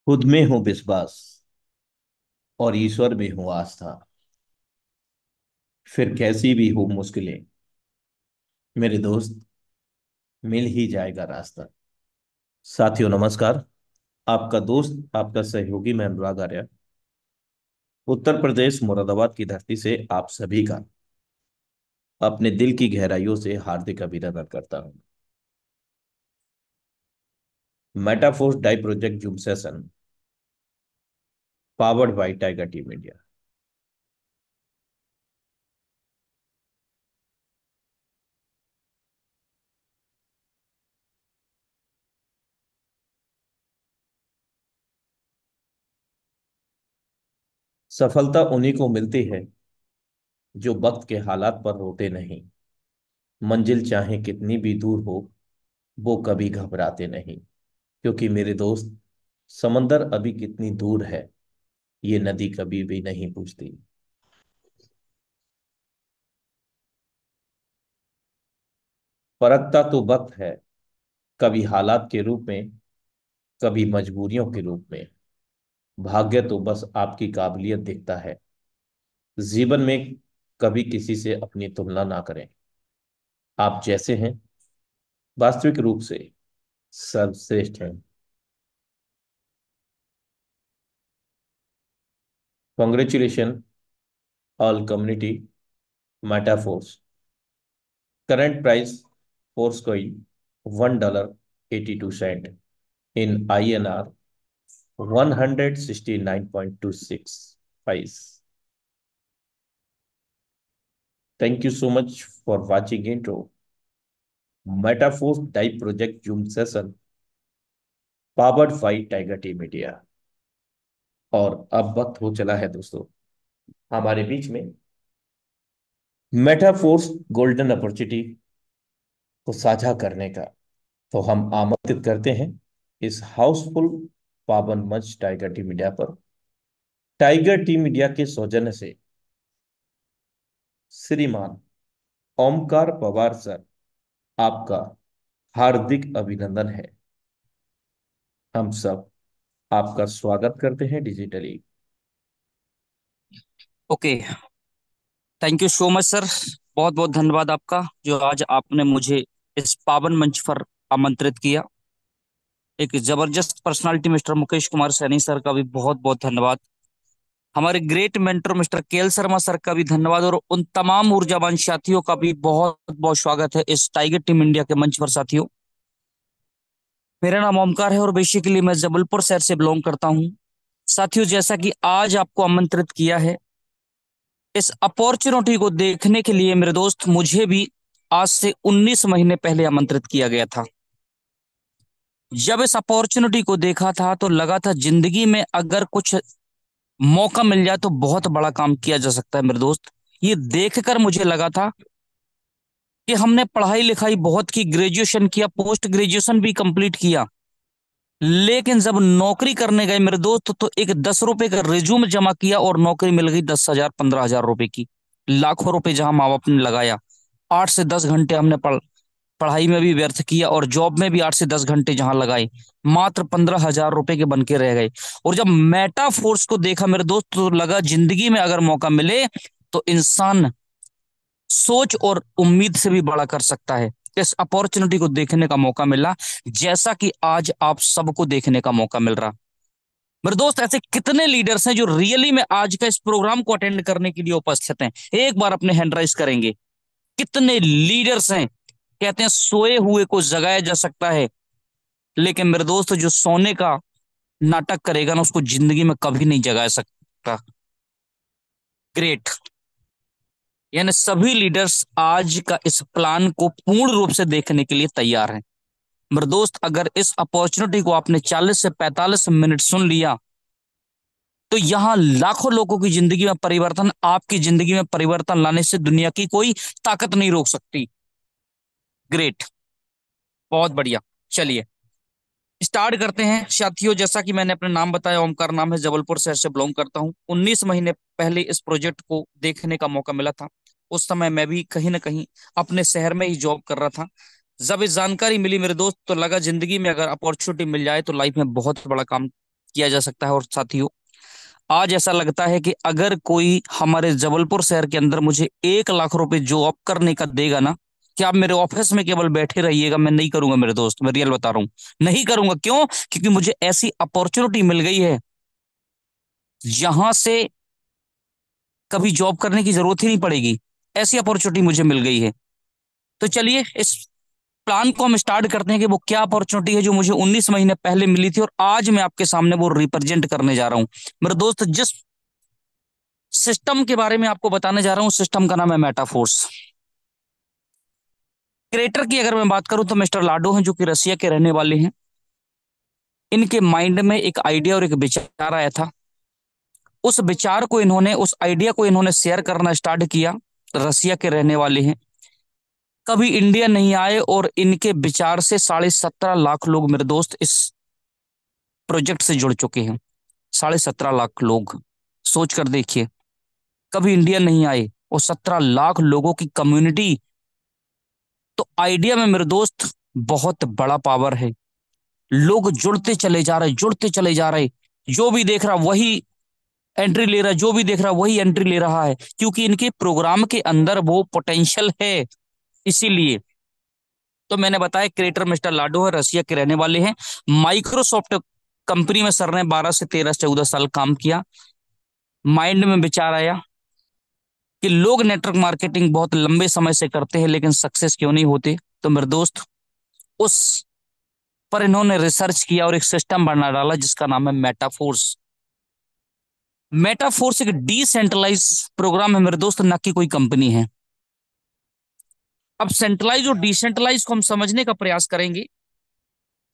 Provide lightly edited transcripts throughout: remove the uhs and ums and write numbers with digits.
खुद में हूं विश्वास और ईश्वर में हूं आस्था। फिर कैसी भी हो मुश्किलें, मेरे दोस्त, मिल ही जाएगा रास्ता। साथियों नमस्कार। आपका दोस्त, आपका सहयोगी, मैं अनुराग आर्य, उत्तर प्रदेश मुरादाबाद की धरती से आप सभी का अपने दिल की गहराइयों से हार्दिक अभिनंदन करता हूं। मेटाफोर्स डाई project Zoom session, powered by Tiger team India. सफलता उन्हीं को मिलती है जो वक्त के हालात पर रोते नहीं। मंजिल चाहे कितनी भी दूर हो, वो कभी घबराते नहीं। क्योंकि मेरे दोस्त, समंदर अभी कितनी दूर है, ये नदी कभी भी नहीं पूछती। परखता तो वक्त है, कभी हालात के रूप में, कभी मजबूरियों के रूप में। भाग्य तो बस आपकी काबिलियत देखता है। जीवन में कभी किसी से अपनी तुलना ना करें। आप जैसे हैं, वास्तविक रूप से सर्वश्रेष्ठ हैं। Congratulation all community Metaforce. Current price force coin $1.82 in INR 169.26 Thank you so much for watching intro. Metaphors Type Project Zoom Session powered by Tiger Team Media। और अब वक्त हो चला है दोस्तों, हमारे बीच में मेटाफोर्स गोल्डन अपॉर्चुनिटी को साझा करने का। तो हम आमंत्रित करते हैं इस हाउसफुल पावन मंच टाइगर टीम इंडिया पर, टाइगर टीम इंडिया के सौजन्य से श्रीमान ओमकार पवार सर, आपका हार्दिक अभिनंदन है। हम सब आपका स्वागत करते हैं digitally. Okay. Thank you so much sir. बहुत बहुत धन्यवाद आपका जो आज आपने मुझे इस पावन मंच पर आमंत्रित किया। एक जबरदस्त personality mister Mukesh Kumar Saini sir का भी बहुत बहुत धन्यवाद। हमारे great mentor mister KL Sharma sir का भी धन्यवाद, और उन तमाम ऊर्जावान साथियों का भी बहुत बहुत स्वागत है इस टाइगर टीम इंडिया के मंच पर। साथियों, मेरा नाम ओमकार है और बेसिकली मैं जबलपुर शहर से बिलोंग करता हूँ। साथियों, जैसा कि आज आपको आमंत्रित किया है इस अपॉर्चुनिटी को देखने के लिए, मेरे दोस्त, मुझे भी आज से 19 महीने पहले आमंत्रित किया गया था। जब इस अपॉर्चुनिटी को देखा था तो लगा था जिंदगी में अगर कुछ मौका मिल जाए तो बहुत बड़ा काम किया जा सकता है। मेरे दोस्त, ये देखकर मुझे लगा था कि हमने पढ़ाई लिखाई बहुत की, ग्रेजुएशन किया, पोस्ट ग्रेजुएशन भी कंप्लीट किया, लेकिन जब नौकरी करने गए मेरे दोस्त तो एक 10 रुपए का रिज्यूम जमा किया और नौकरी मिल गई 10,000 15,000 रुपए की। लाखों रुपए जहां माँ बाप ने लगाया, 8 से 10 घंटे हमने पढ़ाई में भी व्यर्थ किया और जॉब में भी 8 से 10 घंटे जहां लगाए, मात्र 15,000 रुपए के बन के रह गए। और जब मेटा फोर्स को देखा मेरे दोस्त तो लगा जिंदगी में अगर मौका मिले तो इंसान सोच और उम्मीद से भी बड़ा कर सकता है। इस अपॉर्चुनिटी को देखने का मौका मिला, जैसा कि आज आप सबको देखने का मौका मिल रहा। मेरे दोस्त, ऐसे कितने लीडर्स हैं जो रियली में आज का इस प्रोग्राम को अटेंड करने के लिए उपस्थित हैं? एक बार अपने हैंड राइज करेंगे। कितने लीडर्स हैं? कहते हैं सोए हुए को जगाया जा सकता है, लेकिन मेरे दोस्त जो सोने का नाटक करेगा ना उसको जिंदगी में कभी नहीं जगा सकता। ग्रेट। यानी सभी लीडर्स आज का इस प्लान को पूर्ण रूप से देखने के लिए तैयार हैं। मेरे दोस्त, अगर इस अपॉर्चुनिटी को आपने 40 से 45 मिनट सुन लिया तो यहां लाखों लोगों की जिंदगी में परिवर्तन, आपकी जिंदगी में परिवर्तन लाने से दुनिया की कोई ताकत नहीं रोक सकती। ग्रेट। बहुत बढ़िया। चलिए स्टार्ट करते हैं साथियों। जैसा कि मैंने अपना नाम बताया, ओमकार नाम है, जबलपुर शहर से बिलोंग करता हूँ। 19 महीने पहले इस प्रोजेक्ट को देखने का मौका मिला था। उस समय मैं भी कहीं ना कहीं अपने शहर में ही जॉब कर रहा था। जब इस जानकारी मिली मेरे दोस्त तो लगा जिंदगी में अगर अपॉर्चुनिटी मिल जाए तो लाइफ में बहुत बड़ा काम किया जा सकता है। और साथियों, आज ऐसा लगता है कि अगर कोई हमारे जबलपुर शहर के अंदर मुझे 1 लाख रुपए जॉब करने का देगा ना, कि आप मेरे ऑफिस में केवल बैठे रहिएगा, मैं नहीं करूंगा मेरे दोस्त, मैं रियल बता रहा हूं, नहीं करूंगा। क्यों? क्योंकि मुझे ऐसी अपॉर्चुनिटी मिल गई है जहां से कभी जॉब करने की जरूरत ही नहीं पड़ेगी। ऐसी अपॉर्चुनिटी मुझे मिल गई है। तो चलिए इस प्लान को हम स्टार्ट करते हैं कि वो क्या अपॉर्चुनिटी है जो मुझे 19 महीने पहले मिली थी और आज मैं आपके सामने वो रिप्रेजेंट करने जा रहा हूं। मेरे दोस्त, जिस सिस्टम के बारे में आपको बताने जा रहा हूँ, सिस्टम का नाम है मेटाफोर्स। क्रिएटर की अगर मैं बात करूं तो मिस्टर लाडो हैं, जो कि रसिया के रहने वाले हैं। इनके माइंड में एक आइडिया और एक विचार आया था। उस आइडिया को इन्होंने शेयर करना स्टार्ट किया। रसिया के रहने वाले हैं, कभी इंडिया नहीं आए, और इनके विचार से 17.5 लाख लोग मेरे दोस्त इस प्रोजेक्ट से जुड़ चुके हैं। 17.5 लाख लोग, सोच कर देखिए, कभी इंडिया नहीं आए और 17 लाख लोगों की कम्युनिटी। तो आइडिया में मेरे दोस्त बहुत बड़ा पावर है। लोग जुड़ते चले जा रहे, जुड़ते चले जा रहे। जो भी देख रहा वही एंट्री ले रहा, जो भी देख रहा वही एंट्री ले रहा है, क्योंकि इनके प्रोग्राम के अंदर वो पोटेंशियल है। इसीलिए तो मैंने बताया, क्रिएटर मिस्टर लाडो है, रसिया के रहने वाले हैं। माइक्रोसॉफ्ट कंपनी में सर ने 12 से 13 14 साल काम किया। माइंड में विचार आया कि लोग नेटवर्क मार्केटिंग बहुत लंबे समय से करते हैं, लेकिन सक्सेस क्यों नहीं होते। तो मेरे दोस्त, उस पर इन्होंने रिसर्च किया और एक सिस्टम बना डाला जिसका नाम है मेटाफोर्स। मेटाफोर्स एक डिसेंट्रलाइज प्रोग्राम है मेरे दोस्त, ना कि कोई कंपनी है। अब सेंट्रलाइज और डिसेंट्रलाइज को हम समझने का प्रयास करेंगे।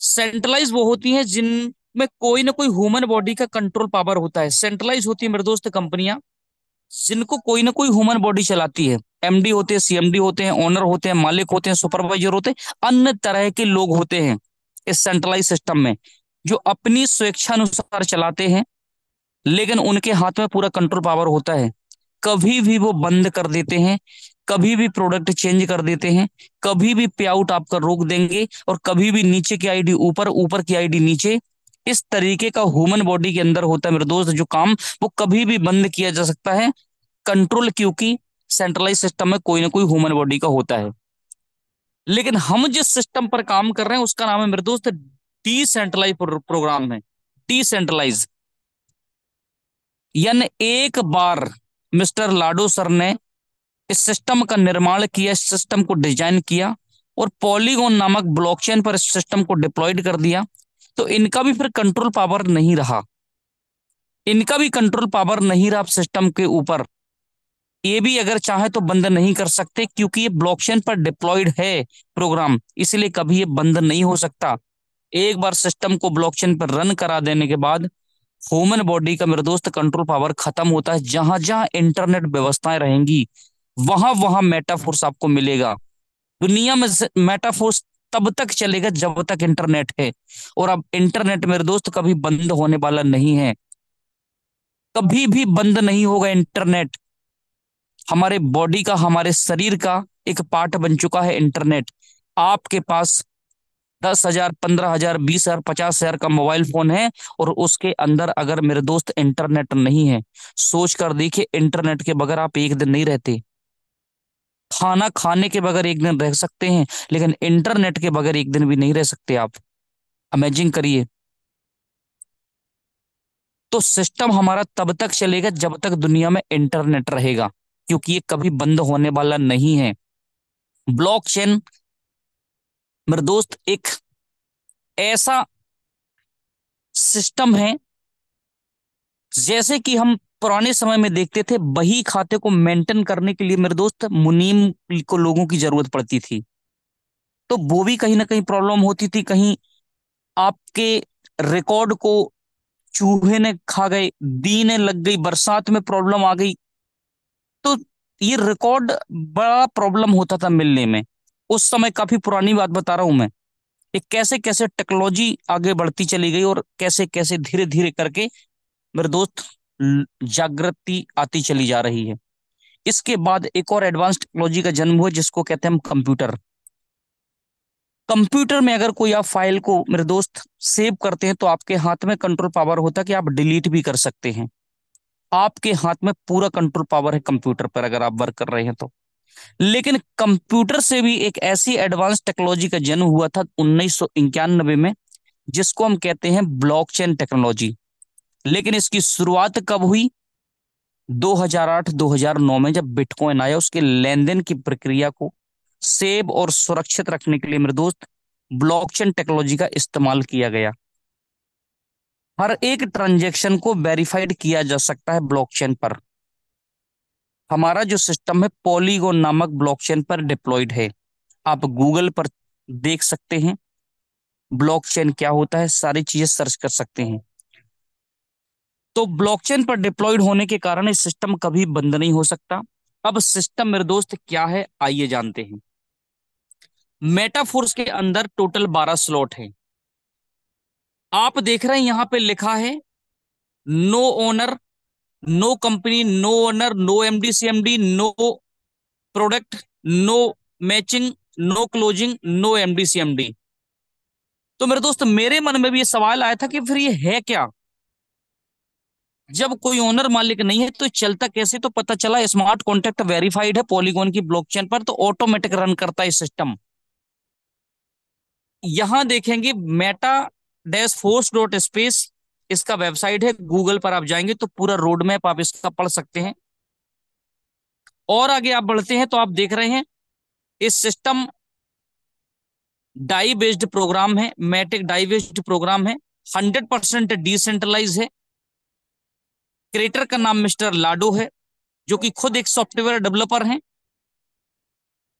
सेंट्रलाइज वो होती हैं जिनमें कोई ना कोई ह्यूमन बॉडी का कंट्रोल पावर होता है। सेंट्रलाइज होती है मेरे दोस्त कंपनियां जिनको कोई ना कोई ह्यूमन बॉडी चलाती है। एमडी होते हैं, सीएमडी होते हैं, ओनर होते हैं, मालिक होते हैं, सुपरवाइजर होते हैं, अन्य तरह के लोग होते हैं इस सेंट्रलाइज सिस्टम में, जो अपनी स्वेच्छानुसार चलाते हैं, लेकिन उनके हाथ में पूरा कंट्रोल पावर होता है। कभी भी वो बंद कर देते हैं, कभी भी प्रोडक्ट चेंज कर देते हैं, कभी भी पे आउट आपका रोक देंगे, और कभी भी नीचे की आईडी ऊपर, ऊपर की आईडी नीचे। इस तरीके का ह्यूमन बॉडी के अंदर होता है मेरे दोस्त, जो काम वो कभी भी बंद किया जा सकता है। कंट्रोल क्योंकि सेंट्रलाइज सिस्टम में कोई ना कोई ह्यूमन बॉडी का होता है। लेकिन हम जिस सिस्टम पर काम कर रहे हैं उसका नाम है मेरे दोस्त डिसेंट्रलाइज प्रोग्राम है। डिसेंट्रलाइज यानी एक बार मिस्टर लाडो सर ने इस सिस्टम का निर्माण किया, इस सिस्टम को डिजाइन किया, और पॉलीगॉन नामक ब्लॉकचेन पर इस सिस्टम को डिप्लॉयड कर दिया। तो इनका भी फिर कंट्रोल पावर नहीं रहा, इनका भी कंट्रोल पावर नहीं रहा सिस्टम के ऊपर। ये भी अगर चाहे तो बंद नहीं कर सकते, क्योंकि ये ब्लॉकचेन पर डिप्लॉयड है प्रोग्राम, इसलिए कभी ये बंद नहीं हो सकता। एक बार सिस्टम को ब्लॉकचेन पर रन करा देने के बाद ह्यूमन बॉडी का मेरे दोस्त कंट्रोल पावर खत्म होता है। जहां जहां इंटरनेट व्यवस्थाएं रहेंगी, वहां वहां मेटाफोर्स आपको मिलेगा। दुनिया में मेटाफोर्स तब तक चलेगा जब तक इंटरनेट है। और अब इंटरनेट मेरे दोस्त कभी बंद होने वाला नहीं है, कभी भी बंद नहीं होगा इंटरनेट। हमारे बॉडी का, हमारे शरीर का एक पार्ट बन चुका है इंटरनेट। आपके पास 10,000, 15,000, 20,000, 50,000 का मोबाइल फोन है, और उसके अंदर अगर मेरे दोस्त इंटरनेट नहीं है, सोच कर देखिए, इंटरनेट के बगैर आप एक दिन नहीं रहते। खाना खाने के बगैर एक दिन रह सकते हैं, लेकिन इंटरनेट के बगैर एक दिन भी नहीं रह सकते आप। इमेजिन करिए। तो सिस्टम हमारा तब तक चलेगा जब तक दुनिया में इंटरनेट रहेगा, क्योंकि ये कभी बंद होने वाला नहीं है। ब्लॉकचेन मेरे दोस्त एक ऐसा सिस्टम है, जैसे कि हम पुराने समय में देखते थे, बही खाते को मेंटेन करने के लिए मेरे दोस्त मुनीम को लोगों की जरूरत पड़ती थी। तो वो भी कहीं ना कहीं प्रॉब्लम होती थी। कहीं आपके रिकॉर्ड को चूहे ने खा गए, दीने लग गई, बरसात में प्रॉब्लम आ गई, तो ये रिकॉर्ड बड़ा प्रॉब्लम होता था मिलने में। उस समय काफी पुरानी बात बता रहा हूं मैं। ये कैसे कैसे टेक्नोलॉजी आगे बढ़ती चली गई, और कैसे कैसे धीरे धीरे करके मेरे दोस्त जागृति आती चली जा रही है। इसके बाद एक और एडवांस टेक्नोलॉजी का जन्म हुआ जिसको कहते हैं हम कंप्यूटर। कंप्यूटर में अगर कोई आप फाइल को मेरे दोस्त सेव करते हैं तो आपके हाथ में कंट्रोल पावर होता है कि आप डिलीट भी कर सकते हैं। आपके हाथ में पूरा कंट्रोल पावर है कंप्यूटर पर अगर आप वर्क कर रहे हैं तो। लेकिन कंप्यूटर से भी एक ऐसी एडवांस टेक्नोलॉजी का जन्म हुआ था 1991 में, जिसको हम कहते हैं ब्लॉकचेन टेक्नोलॉजी। लेकिन इसकी शुरुआत कब हुई? 2008-2009 में, जब बिटकॉइन आया। उसके लेन देन की प्रक्रिया को सेव और सुरक्षित रखने के लिए मेरे दोस्त ब्लॉकचेन टेक्नोलॉजी का इस्तेमाल किया गया। हर एक ट्रांजैक्शन को वेरीफाइड किया जा सकता है ब्लॉकचेन पर। हमारा जो सिस्टम है पॉलीगॉन नामक ब्लॉकचेन पर डिप्लॉयड है। आप गूगल पर देख सकते हैं ब्लॉकचेन क्या होता है, सारी चीजें सर्च कर सकते हैं। तो ब्लॉकचेन पर डिप्लॉयड होने के कारण ये सिस्टम कभी बंद नहीं हो सकता। अब सिस्टम मेरे दोस्त क्या है आइए जानते हैं। मेटाफोर्स के अंदर टोटल 12 स्लॉट हैं। आप देख रहे हैं यहां पे लिखा है no owner, no company, no owner, no MD CMD, no product, no matching, no closing, no MD CMD. तो मेरे दोस्त मेरे मन में भी ये सवाल आया था कि फिर ये है क्या? जब कोई ओनर मालिक नहीं है तो चलता कैसे? तो पता चला स्मार्ट कॉन्ट्रैक्ट वेरीफाइड है पॉलीगॉन की ब्लॉकचेन पर, तो ऑटोमेटिक रन करता है सिस्टम। यहां देखेंगे Meta dash force dot space, इसका वेबसाइट है। गूगल पर आप जाएंगे तो पूरा रोड मैप आप इसका पढ़ सकते हैं। और आगे आप बढ़ते हैं तो आप देख रहे हैं इस सिस्टम डाई बेस्ड प्रोग्राम है, मैटिक डाई बेस्ड प्रोग्राम है, 100% डिसेंट्रलाइज है। क्रिएटर का नाम मिस्टर लाडो है, जो कि खुद एक सॉफ्टवेयर डेवलपर हैं।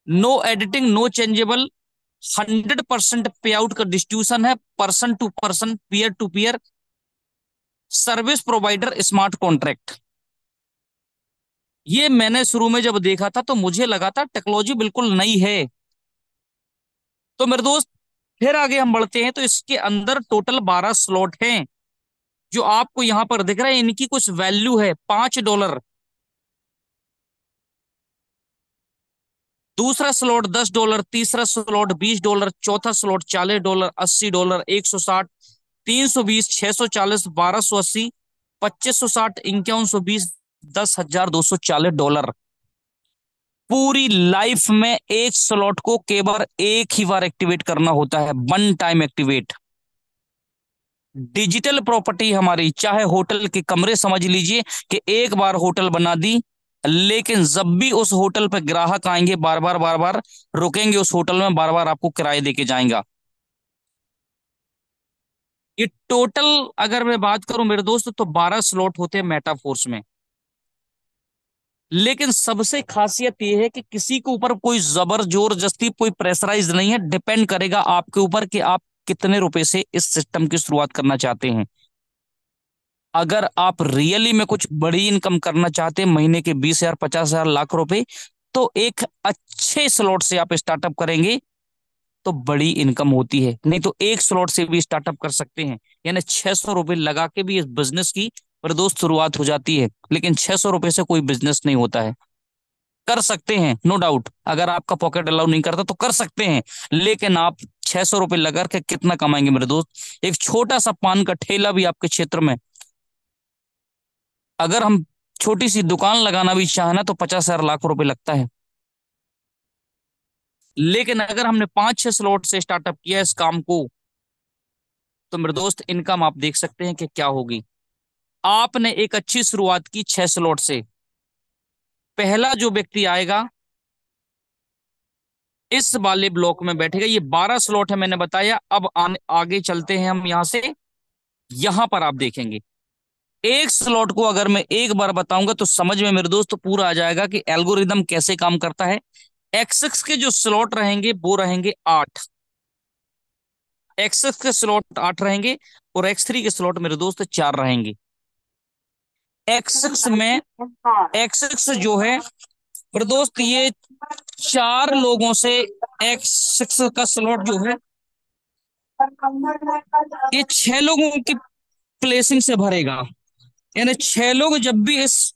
No editing, no changeable, 100% pay out का डिस्ट्रीब्यूशन है, person to person, peer to peer, service provider smart contract. ये मैंने शुरू में जब देखा था तो मुझे लगा था टेक्नोलॉजी बिल्कुल नई है। तो मेरे दोस्त फिर आगे हम बढ़ते हैं तो इसके अंदर टोटल 12 स्लॉट हैं, जो आपको यहां पर दिख रहा है। इनकी कुछ वैल्यू है $5। दूसरा स्लॉट $10, तीसरा स्लॉट $20, चौथा स्लॉट $40, $80, 160, 320, 640, 1280, 2560, 5120, $10,240। पूरी लाइफ में एक स्लॉट को केवल एक ही बार एक्टिवेट करना होता है, one time activate. Digital property हमारी, चाहे होटल के कमरे समझ लीजिए कि एक बार होटल बना दी, लेकिन जब भी उस होटल पर ग्राहक आएंगे बार बार रुकेंगे उस होटल में, बार बार आपको किराए देके जाएंगा। ये टोटल अगर मैं बात करूं मेरे दोस्त तो 12 स्लॉट होते हैं मेटाफोर्स में। लेकिन सबसे खासियत यह है कि किसी के ऊपर कोई जबर जोरदस्ती, कोई प्रेशराइज नहीं है। डिपेंड करेगा आपके ऊपर कि आप कितने रुपए से इस सिस्टम की शुरुआत करना चाहते हैं। अगर आप रियली में कुछ बड़ी इनकम करना चाहते हैं, महीने के 20,000, 50,000, लाख रुपए, तो एक अच्छे स्लॉट से आप स्टार्टअप करेंगे तो बड़ी इनकम होती है। नहीं तो एक स्लॉट से भी स्टार्टअप कर सकते हैं, यानी ₹600 लगा के भी इस बिजनेस की पर दोस्त शुरुआत हो जाती है। लेकिन ₹600 से कोई बिजनेस नहीं होता है। कर सकते हैं नो डाउट, अगर आपका पॉकेट अलाउ नहीं करता तो कर सकते हैं। लेकिन आप ₹600 लगा के कितना कमाएंगे मेरे दोस्त? एक छोटा सा पान का ठेला भी आपके क्षेत्र में, अगर हम छोटी सी दुकान लगाना भी चाहे ना तो 50,000, लाख रुपए लगता है। लेकिन अगर हमने 5-6 स्लॉट से स्टार्टअप किया इस काम को, तो मेरे दोस्त इनकम आप देख सकते हैं कि क्या होगी। आपने एक अच्छी शुरुआत की 6 स्लॉट से। पहला जो व्यक्ति आएगा इस वाले ब्लॉक में बैठेगा। ये 12 स्लॉट है मैंने बताया। अब आगे चलते हैं हम यहां से। यहां पर आप देखेंगे एक स्लॉट को अगर मैं एक बार बताऊंगा तो समझ में मेरे दोस्त पूरा आ जाएगा कि एल्गोरिदम कैसे काम करता है। एक्स के जो स्लॉट रहेंगे वो रहेंगे 8। एक्स के स्लॉट 8 रहेंगे और X3 के स्लॉट मेरे दोस्त 4 रहेंगे। एक्स में एक्स जो है मेरे दोस्त ये 4 लोगों से X6 का स्लॉट जो है ये 6 लोगों की प्लेसिंग से भरेगा। यानी 6 लोग जब भी इस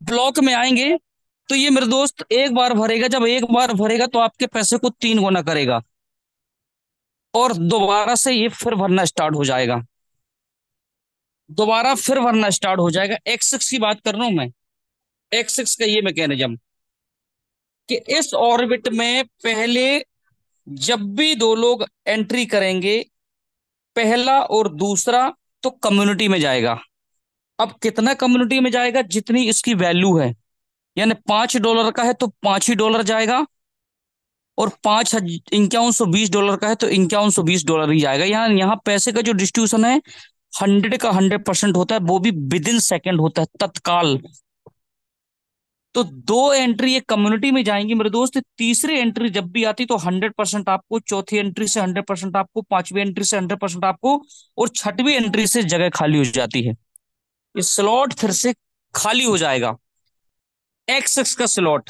ब्लॉक में आएंगे तो ये मेरे दोस्त एक बार भरेगा। जब एक बार भरेगा तो आपके पैसे को 3 गुना करेगा। और दोबारा से ये फिर भरना स्टार्ट हो जाएगा, दोबारा फिर भरना स्टार्ट हो जाएगा। एक्स की बात कर रहा हूं मैं, एक्स का ये मैकेनिज्म कि इस ऑर्बिट में पहले जब भी दो लोग एंट्री करेंगे, पहला और दूसरा, तो कम्युनिटी में जाएगा। अब कितना कम्युनिटी में जाएगा, जितनी इसकी वैल्यू है, यानी $5 का है तो $5 ही जाएगा, और 5120 डॉलर का है तो $5120 ही जाएगा। यहाँ पैसे का जो डिस्ट्रीब्यूशन है 100 का 100% होता है, वो भी विद इन सेकेंड होता है, तत्काल। तो दो एंट्री एक कम्युनिटी में जाएंगी मेरे दोस्त, तीसरी एंट्री जब भी आती तो 100% आपको, चौथी एंट्री से 100% आपको, पांचवी एंट्री से 100% आपको, और छठवीं एंट्री से जगह खाली हो जाती है। ये स्लॉट फिर से खाली हो जाएगा, एक्स का स्लॉट।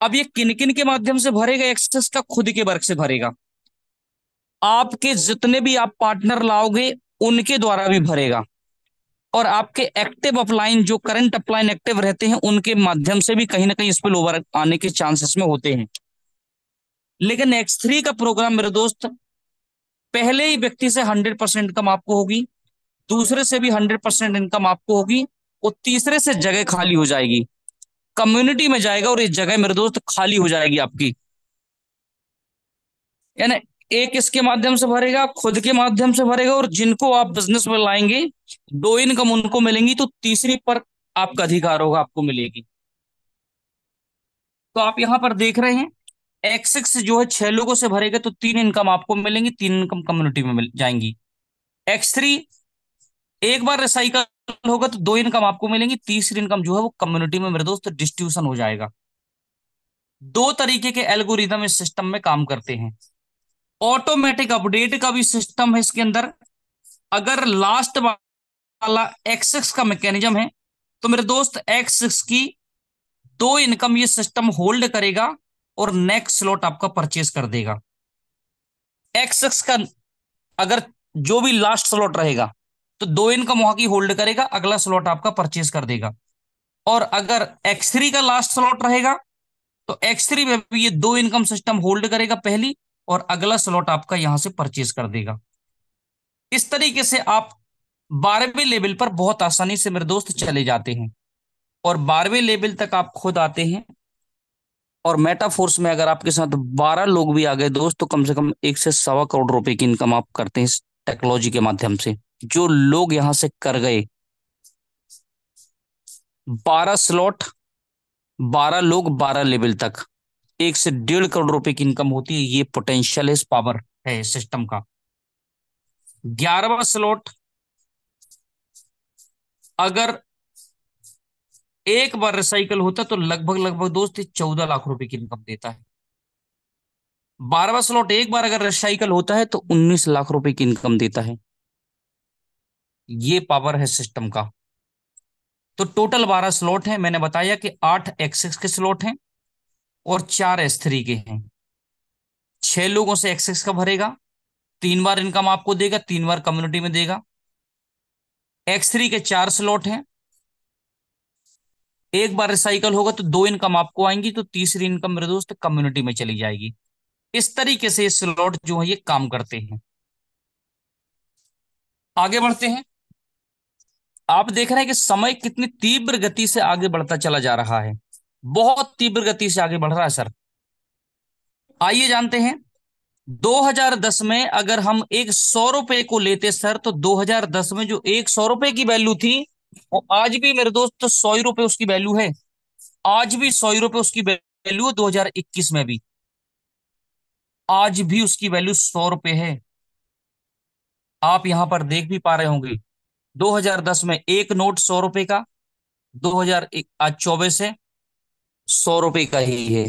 अब ये किन किन के माध्यम से भरेगा, एक्सेस का खुद के वर्क से भरेगा, आपके जितने भी आप पार्टनर लाओगे उनके द्वारा भी भरेगा, और आपके एक्टिव अपलाइन, जो करंट अपलाइन एक्टिव रहते हैं, उनके माध्यम से भी कहीं ना कहीं स्पिल ओवर आने के चांसेस में होते हैं। लेकिन X3 का प्रोग्राम मेरे दोस्त, पहले ही व्यक्ति से 100% इनकम आपको होगी, दूसरे से भी 100% इनकम आपको होगी, और तीसरे से जगह खाली हो जाएगी, कम्युनिटी में जाएगा और ये जगह मेरे दोस्त खाली हो जाएगी आपकी। यानी एक इसके माध्यम से भरेगा, खुद के माध्यम से भरेगा, और जिनको आप बिजनेस में लाएंगे, दो इनकम उनको मिलेंगी, तो तीसरी पर आपका अधिकार होगा, आपको मिलेगी। तो आप यहां पर देख रहे हैं, एक्स जो है 6 लोगों से भरेगा तो 3 इनकम आपको मिलेंगी, 3 इनकम कम्युनिटी में मिल जाएंगी। X3 एक बार रिसाइकल होगा तो 2 इनकम आपको मिलेंगी, तीसरी इनकम जो है वो कम्युनिटी में मेरे दोस्त डिस्ट्रीब्यूशन हो जाएगा। दो तरीके के एल्गोरिदम इस सिस्टम में काम करते हैं। ऑटोमेटिक अपडेट का भी सिस्टम है इसके अंदर। अगर लास्ट वाला एक्स का मैकेनिज्म है, तो मेरे दोस्त एक्स की 2 इनकम ये सिस्टम होल्ड करेगा और नेक्स्ट स्लॉट आपका परचेज कर देगा। एक्स का अगर जो भी लास्ट स्लॉट रहेगा, तो 2 इनकम वहां की होल्ड करेगा, अगला स्लॉट आपका परचेज कर देगा। और अगर X3 का लास्ट स्लॉट रहेगा, तो X3 में भी ये 2 इनकम सिस्टम होल्ड करेगा पहली, और अगला स्लॉट आपका यहां से परचेज कर देगा। इस तरीके से आप 12वें लेवल पर बहुत आसानी से मेरे दोस्त चले जाते हैं, और 12वें लेवल तक आप खुद आते हैं। और मेटाफोर्स में अगर आपके साथ 12 लोग भी आ गए दोस्त, तो कम से कम 1 से 1.25 करोड़ रुपए की इनकम आप करते हैं इस टेक्नोलॉजी के माध्यम से। जो लोग यहां से कर गए, 12 स्लॉट, 12 लोग, 12 लेवल तक, 1 से 1.5 करोड़ रुपए की इनकम होती है। ये पोटेंशियल है, इस पावर है सिस्टम का। 11वां स्लॉट अगर एक बार रिसाइकल होता तो लगभग लगभग दोस्त ये 14 लाख रुपए की इनकम देता है। 12वां स्लॉट एक बार अगर रिसाइकल होता है तो 19 लाख रुपए की इनकम देता है। ये पावर है सिस्टम का। तो टोटल 12 स्लॉट है, मैंने बताया कि 8 एक्स के स्लॉट हैं और 4 S3 के हैं। 6 लोगों से एक्स का भरेगा, 3 बार इनकम आपको देगा, 3 बार कम्युनिटी में देगा। X3 के 4 स्लॉट हैं, एक बार रिसाइकल होगा तो 2 इनकम आपको आएंगी, तो तीसरी इनकम मेरे दोस्त कम्युनिटी में चली जाएगी। इस तरीके से ये स्लॉट जो है ये काम करते हैं। आगे बढ़ते हैं। आप देख रहे हैं कि समय कितनी तीव्र गति से आगे बढ़ता चला जा रहा है, बहुत तीव्र गति से आगे बढ़ रहा है सर। आइए जानते हैं, 2010 में अगर हम एक 100 रुपए को लेते सर, तो 2010 में जो एक 100 रुपए की वैल्यू थी, वो आज भी मेरे दोस्त 100 रुपए उसकी वैल्यू है। आज भी 100 रुपए उसकी वैल्यू है, 2021 में भी आज भी उसकी वैल्यू 100 रुपए है। आप यहां पर देख भी पा रहे होंगे, 2010 में एक नोट 100 रुपए का, 2024 है 100 रुपए का ही है।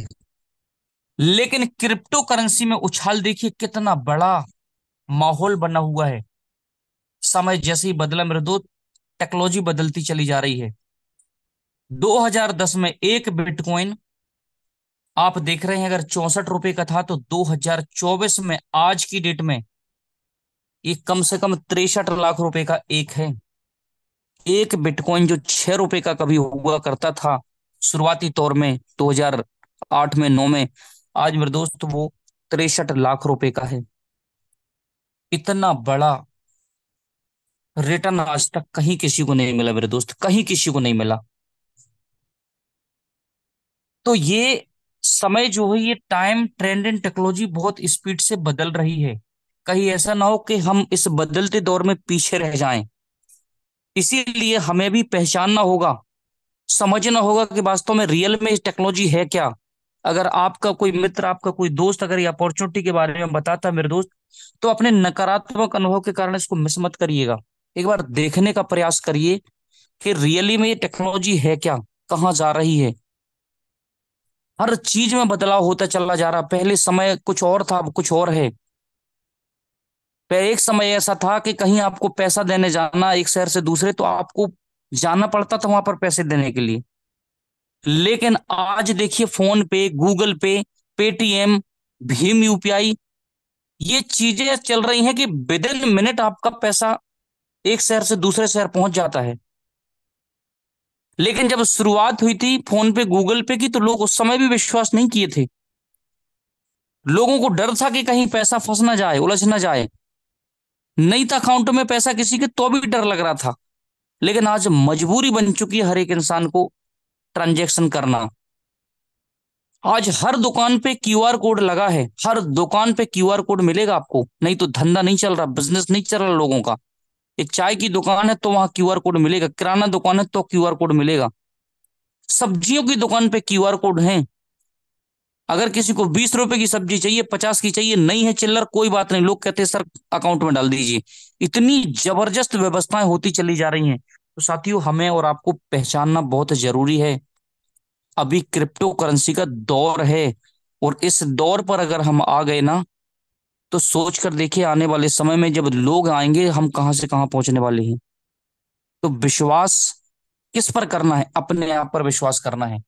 लेकिन क्रिप्टो करेंसी में उछाल देखिए कितना बड़ा माहौल बना हुआ है। समय जैसे ही बदला मेरे दोस्त, टेक्नोलॉजी बदलती चली जा रही है। 2010 में एक बिटकॉइन आप देख रहे हैं अगर 64 रुपए का था, तो 2024 में आज की डेट में ये कम से कम 63 लाख रुपए का एक है। एक बिटकॉइन जो 6 रुपए का कभी हुआ करता था शुरुआती तौर में 2008 में 9 में, आज मेरे दोस्त वो 63 लाख रुपए का है। इतना बड़ा रिटर्न आज तक कहीं किसी को नहीं मिला मेरे दोस्त, कहीं किसी को नहीं मिला। तो ये समय जो है, ये टाइम ट्रेंड एंड टेक्नोलॉजी बहुत स्पीड से बदल रही है। कहीं ऐसा ना हो कि हम इस बदलते दौर में पीछे रह जाएं। इसीलिए हमें भी पहचानना होगा, समझना होगा कि वास्तव में रियल में टेक्नोलॉजी है क्या। अगर आपका कोई मित्र, आपका कोई दोस्त अगर ये अपॉर्चुनिटी के बारे में बताता है मेरे दोस्त, तो अपने नकारात्मक अनुभव के कारण इसको मिस मत करिएगा। एक बार देखने का प्रयास करिए कि रियली में ये टेक्नोलॉजी है क्या, कहाँ जा रही है। हर चीज में बदलाव होता चला जा रहा। पहले समय कुछ और था, अब कुछ और है। एक समय ऐसा था कि कहीं आपको पैसा देने जाना एक शहर से दूसरे, तो आपको जाना पड़ता था वहां पर पैसे देने के लिए। लेकिन आज देखिए, फोन पे, गूगल पे, पेटीएम, भीम यूपीआई, ये चीजें चल रही हैं कि विद इन मिनट आपका पैसा एक शहर से दूसरे शहर पहुंच जाता है। लेकिन जब शुरुआत हुई थी फोन पे, गूगल पे की, तो लोग उस समय भी विश्वास नहीं किए थे। लोगों को डर था कि कहीं पैसा फंस ना जाए, उलझ ना जाए। नहीं था अकाउंट में पैसा किसी के तो भी डर लग रहा था। लेकिन आज मजबूरी बन चुकी है हर एक इंसान को ट्रांजैक्शन करना। आज हर दुकान पे क्यूआर कोड लगा है, हर दुकान पे क्यूआर कोड मिलेगा आपको, नहीं तो धंधा नहीं चल रहा, बिजनेस नहीं चल रहा लोगों का। एक चाय की दुकान है तो वहां क्यूआर कोड मिलेगा, किराना दुकान है तो क्यूआर कोड मिलेगा, सब्जियों की दुकान पे क्यूआर कोड है। अगर किसी को 20 रुपए की सब्जी चाहिए, 50 की चाहिए, नहीं है चिल्लर, कोई बात नहीं, लोग कहते हैं सर अकाउंट में डाल दीजिए। इतनी जबरदस्त व्यवस्थाएं होती चली जा रही हैं। तो साथियों, हमें और आपको पहचानना बहुत जरूरी है। अभी क्रिप्टो करेंसी का दौर है, और इस दौर पर अगर हम आ गए ना, तो सोच कर देखिए आने वाले समय में जब लोग आएंगे, हम कहां से कहां पहुंचने वाले हैं। तो विश्वास किस पर करना है? अपने आप पर विश्वास करना है।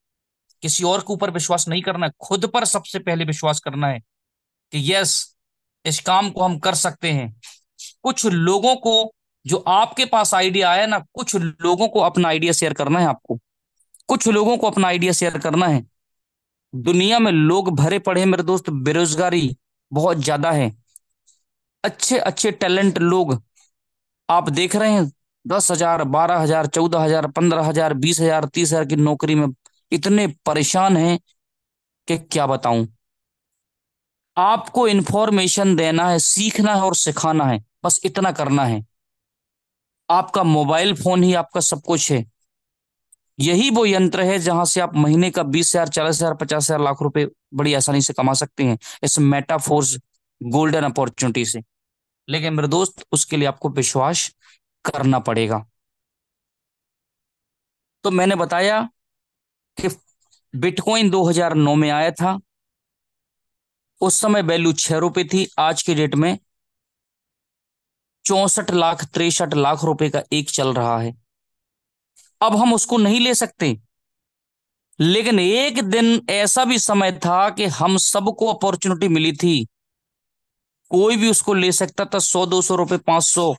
किसी और के ऊपर विश्वास नहीं करना है, खुद पर सबसे पहले विश्वास करना है कि यस, इस काम को हम कर सकते हैं। कुछ लोगों को, जो आपके पास आइडिया आया ना, कुछ लोगों को अपना आइडिया शेयर करना है आपको। कुछ लोगों को अपना आइडिया शेयर करना है। दुनिया में लोग भरे पड़े हैं मेरे दोस्त, बेरोजगारी बहुत ज्यादा है। अच्छे अच्छे टैलेंट लोग आप देख रहे हैं, 10,000, 12,000, 14,000, 15,000, 20,000, 30,000 की नौकरी में इतने परेशान हैं कि क्या बताऊं। आपको इन्फॉर्मेशन देना है, सीखना है और सिखाना है, बस इतना करना है। आपका मोबाइल फोन ही आपका सब कुछ है। यही वो यंत्र है जहां से आप महीने का 20,000, 40,000, 50,000, लाख रुपए बड़ी आसानी से कमा सकते हैं, इस मेटाफोर्स गोल्डन अपॉर्चुनिटी से। लेकिन मेरे दोस्त, उसके लिए आपको विश्वास करना पड़ेगा। तो मैंने बताया कि बिटकॉइन 2009 में आया था। उस समय वैल्यू 6 रुपए थी। आज के डेट में 64 लाख, 63 लाख रुपए का एक चल रहा है। अब हम उसको नहीं ले सकते। लेकिन एक दिन ऐसा भी समय था कि हम सबको अपॉर्चुनिटी मिली थी। कोई भी उसको ले सकता था, 100, 200 रुपए, 500,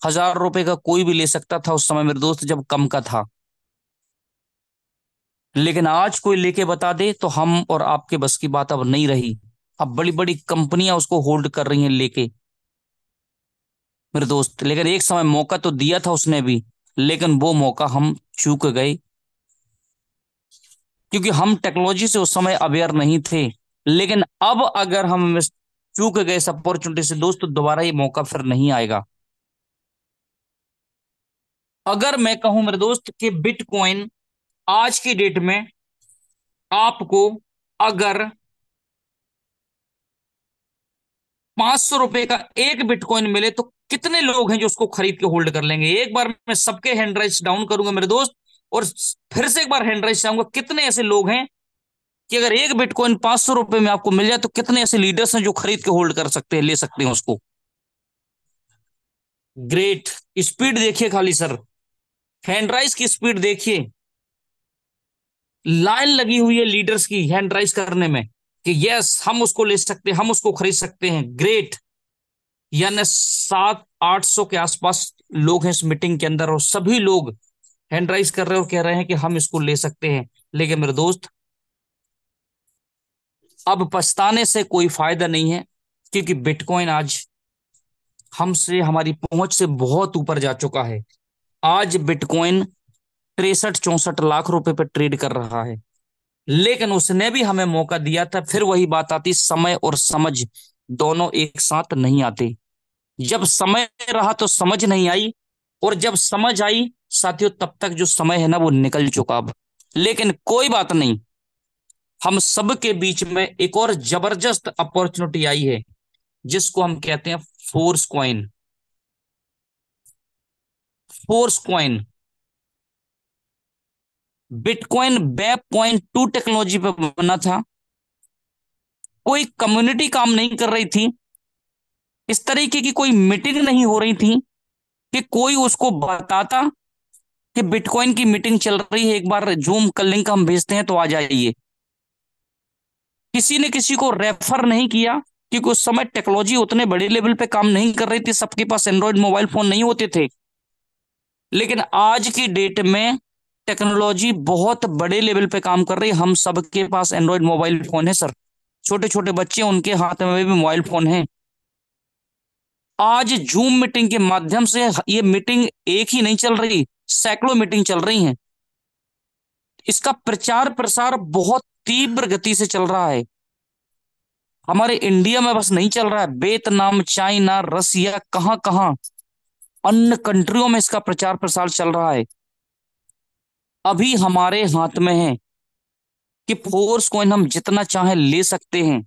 1,000 रुपए का कोई भी ले सकता था उस समय मेरे दोस्त, जब कम का था। लेकिन आज कोई लेके बता दे तो हम और आपके बस की बात अब नहीं रही। अब बड़ी बड़ी कंपनियां उसको होल्ड कर रही हैं लेके मेरे दोस्त। लेकिन एक समय मौका तो दिया था उसने भी, लेकिन वो मौका हम चूक गए, क्योंकि हम टेक्नोलॉजी से उस समय अवेयर नहीं थे। लेकिन अब अगर हम चूक गए इस अपॉर्चुनिटी से दोस्त, तो दोबारा ये मौका फिर नहीं आएगा। अगर मैं कहूं मेरे दोस्त कि बिटकॉइन आज की डेट में आपको अगर 500 रुपए का एक बिटकॉइन मिले, तो कितने लोग हैं जो उसको खरीद के होल्ड कर लेंगे? एक बार मैं सबके हैंड राइज डाउन करूंगा मेरे दोस्त, और फिर से एक बार हैंड राइज चाहूंगा, कितने ऐसे लोग हैं कि अगर एक बिटकॉइन 500 रुपए में आपको मिल जाए, तो कितने ऐसे लीडर्स हैं जो खरीद के होल्ड कर सकते हैं, ले सकते हैं उसको? ग्रेट। स्पीड देखिए खाली सर, हैंड राइज की स्पीड देखिए। लाइन लगी हुई है लीडर्स की हैंड राइज करने में कि यस, हम उसको ले सकते हैं, हम उसको खरीद सकते हैं। ग्रेट। यानी 700-800 के आसपास लोग हैं इस मीटिंग के अंदर, और सभी लोग हैंड राइज कर रहे हैं और कह रहे हैं कि हम इसको ले सकते हैं। लेकिन मेरे दोस्त, अब पछताने से कोई फायदा नहीं है, क्योंकि बिटकॉइन आज हमसे, हमारी पहुंच से बहुत ऊपर जा चुका है। आज बिटकॉइन 63-64 लाख रुपए पर ट्रेड कर रहा है। लेकिन उसने भी हमें मौका दिया था। फिर वही बात आती, समय और समझ दोनों एक साथ नहीं आते। जब समय रहा तो समझ नहीं आई, और जब समझ आई साथियों, तब तक जो समय है ना वो निकल चुका अब। लेकिन कोई बात नहीं, हम सब के बीच में एक और जबरदस्त अपॉर्चुनिटी आई है, जिसको हम कहते हैं force coin. Force coin, bitcoin web two technology पे बना था। कोई कम्युनिटी काम नहीं कर रही थी, इस तरीके की कोई मीटिंग नहीं हो रही थी कि कोई उसको बताता कि बिटकॉइन की मीटिंग चल रही है, एक बार जूम का लिंक हम भेजते हैं तो आ जाइए। किसी ने किसी को रेफर नहीं किया, क्योंकि उस समय टेक्नोलॉजी उतने बड़े लेवल पे काम नहीं कर रही थी, सबके पास एंड्रॉयड मोबाइल फोन नहीं होते थे। लेकिन आज की डेट में टेक्नोलॉजी बहुत बड़े लेवल पे काम कर रही है। हम सबके पास एंड्रॉयड मोबाइल फोन है सर। छोटे छोटे बच्चे, उनके हाथ में भी मोबाइल फोन है। आज जूम मीटिंग के माध्यम से ये मीटिंग एक ही नहीं चल रही, सैकड़ों मीटिंग चल रही हैं। इसका प्रचार प्रसार बहुत तीव्र गति से चल रहा है। हमारे इंडिया में बस नहीं चल रहा है, वियतनाम, चाइना, रसिया, कहां कहां अन्य कंट्रियों में इसका प्रचार प्रसार चल रहा है। अभी हमारे हाथ में है कि फोर्स कॉइन हम जितना चाहे ले सकते हैं।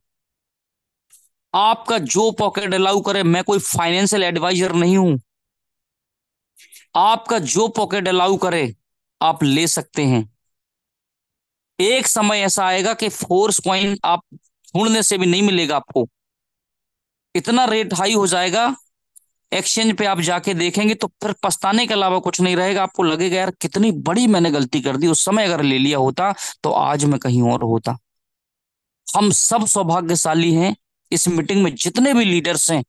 आपका जो पॉकेट अलाउ करे, मैं कोई फाइनेंशियल एडवाइजर नहीं हूं। आपका जो पॉकेट अलाउ करे आप ले सकते हैं। एक समय ऐसा आएगा कि फोर्स कॉइन आप ढूंढने से भी नहीं मिलेगा आपको। इतना रेट हाई हो जाएगा, एक्सचेंज पे आप जाके देखेंगे तो फिर पछताने के अलावा कुछ नहीं रहेगा। आपको लगेगा यार कितनी बड़ी मैंने गलती कर दी, उस समय अगर ले लिया होता तो आज मैं कहीं और होता। हम सब सौभाग्यशाली हैं। इस मीटिंग में जितने भी लीडर्स हैं,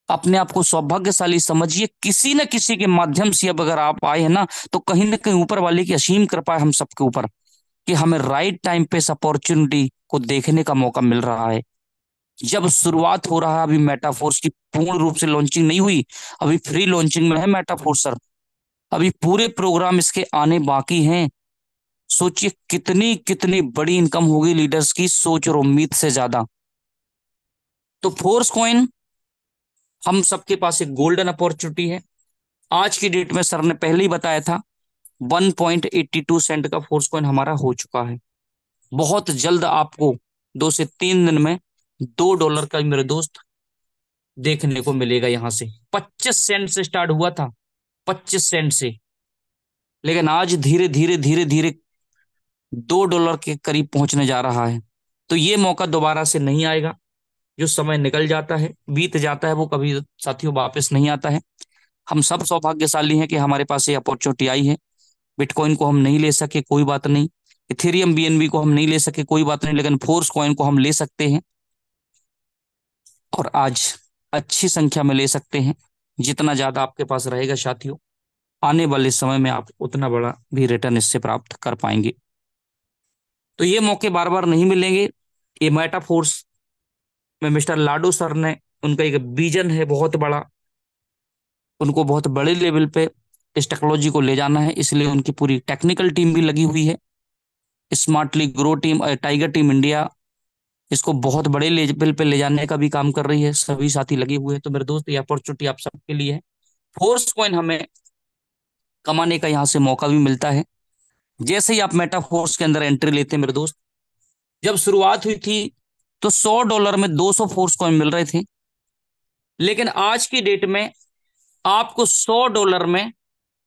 अपने आप को सौभाग्यशाली समझिए। किसी न किसी के माध्यम से अब अगर आप आए हैं ना, तो कहीं ना कहीं ऊपर वाले की असीम कृपा है हम सबके ऊपर, कि हमें राइट टाइम पे इस अपॉर्चुनिटी को देखने का मौका मिल रहा है। जब शुरुआत हो रहा है, अभी मेटाफोर्स की पूर्ण रूप से लॉन्चिंग नहीं हुई, अभी फ्री लॉन्चिंग में है मेटाफोर्स सर। अभी पूरे प्रोग्राम इसके आने बाकी हैं। सोचिए कितनी कितनी बड़ी इनकम होगी लीडर्स की, सोच और उम्मीद से ज्यादा। तो फोर्स कॉइन हम सबके पास एक गोल्डन अपॉर्चुनिटी है। आज की डेट में सर ने पहले ही बताया था, 1.82 सेंट का फोर्स कॉइन हमारा हो चुका है। बहुत जल्द आपको 2 से 3 दिन में $2 का मेरे दोस्त देखने को मिलेगा। यहां से 25 सेंट से स्टार्ट हुआ था, 25 सेंट से, लेकिन आज धीरे धीरे धीरे धीरे $2 के करीब पहुंचने जा रहा है। तो ये मौका दोबारा से नहीं आएगा। जो समय निकल जाता है, बीत जाता है, वो कभी साथियों वापस नहीं आता है। हम सब सौभाग्यशाली हैं कि हमारे पास ये अपॉर्चुनिटी आई है। बिटकॉइन को हम नहीं ले सके, कोई बात नहीं। इथेरियम बीएनबी को हम नहीं ले सके, कोई बात नहीं, लेकिन फोर्स कॉइन को हम ले सकते हैं। और आज अच्छी संख्या में ले सकते हैं। जितना ज्यादा आपके पास रहेगा साथियों, आने वाले समय में आप उतना बड़ा भी रिटर्न इससे प्राप्त कर पाएंगे। तो ये मौके बार बार नहीं मिलेंगे। ये मेटाफोर्स में मिस्टर लाडो सर ने, उनका एक विजन है बहुत बड़ा। उनको बहुत बड़े लेवल पे इस टेक्नोलॉजी को ले जाना है, इसलिए उनकी पूरी टेक्निकल टीम भी लगी हुई है। Smartly grow team, tiger team India इसको बहुत बड़े लेवल पे ले जाने का भी काम कर रही है। सभी साथी लगे हुए हैं। तो मेरे दोस्त, ये अपॉर्चुनिटी आप सबके लिए है। फोर्स कॉइन हमें कमाने का यहाँ से मौका भी मिलता है। जैसे ही आप मेटाफोर्स के अंदर एंट्री लेते हैं मेरे दोस्त, जब शुरुआत हुई थी तो $100 में 200 फोर्स कॉइन मिल रहे थे। लेकिन आज की डेट में आपको $100 में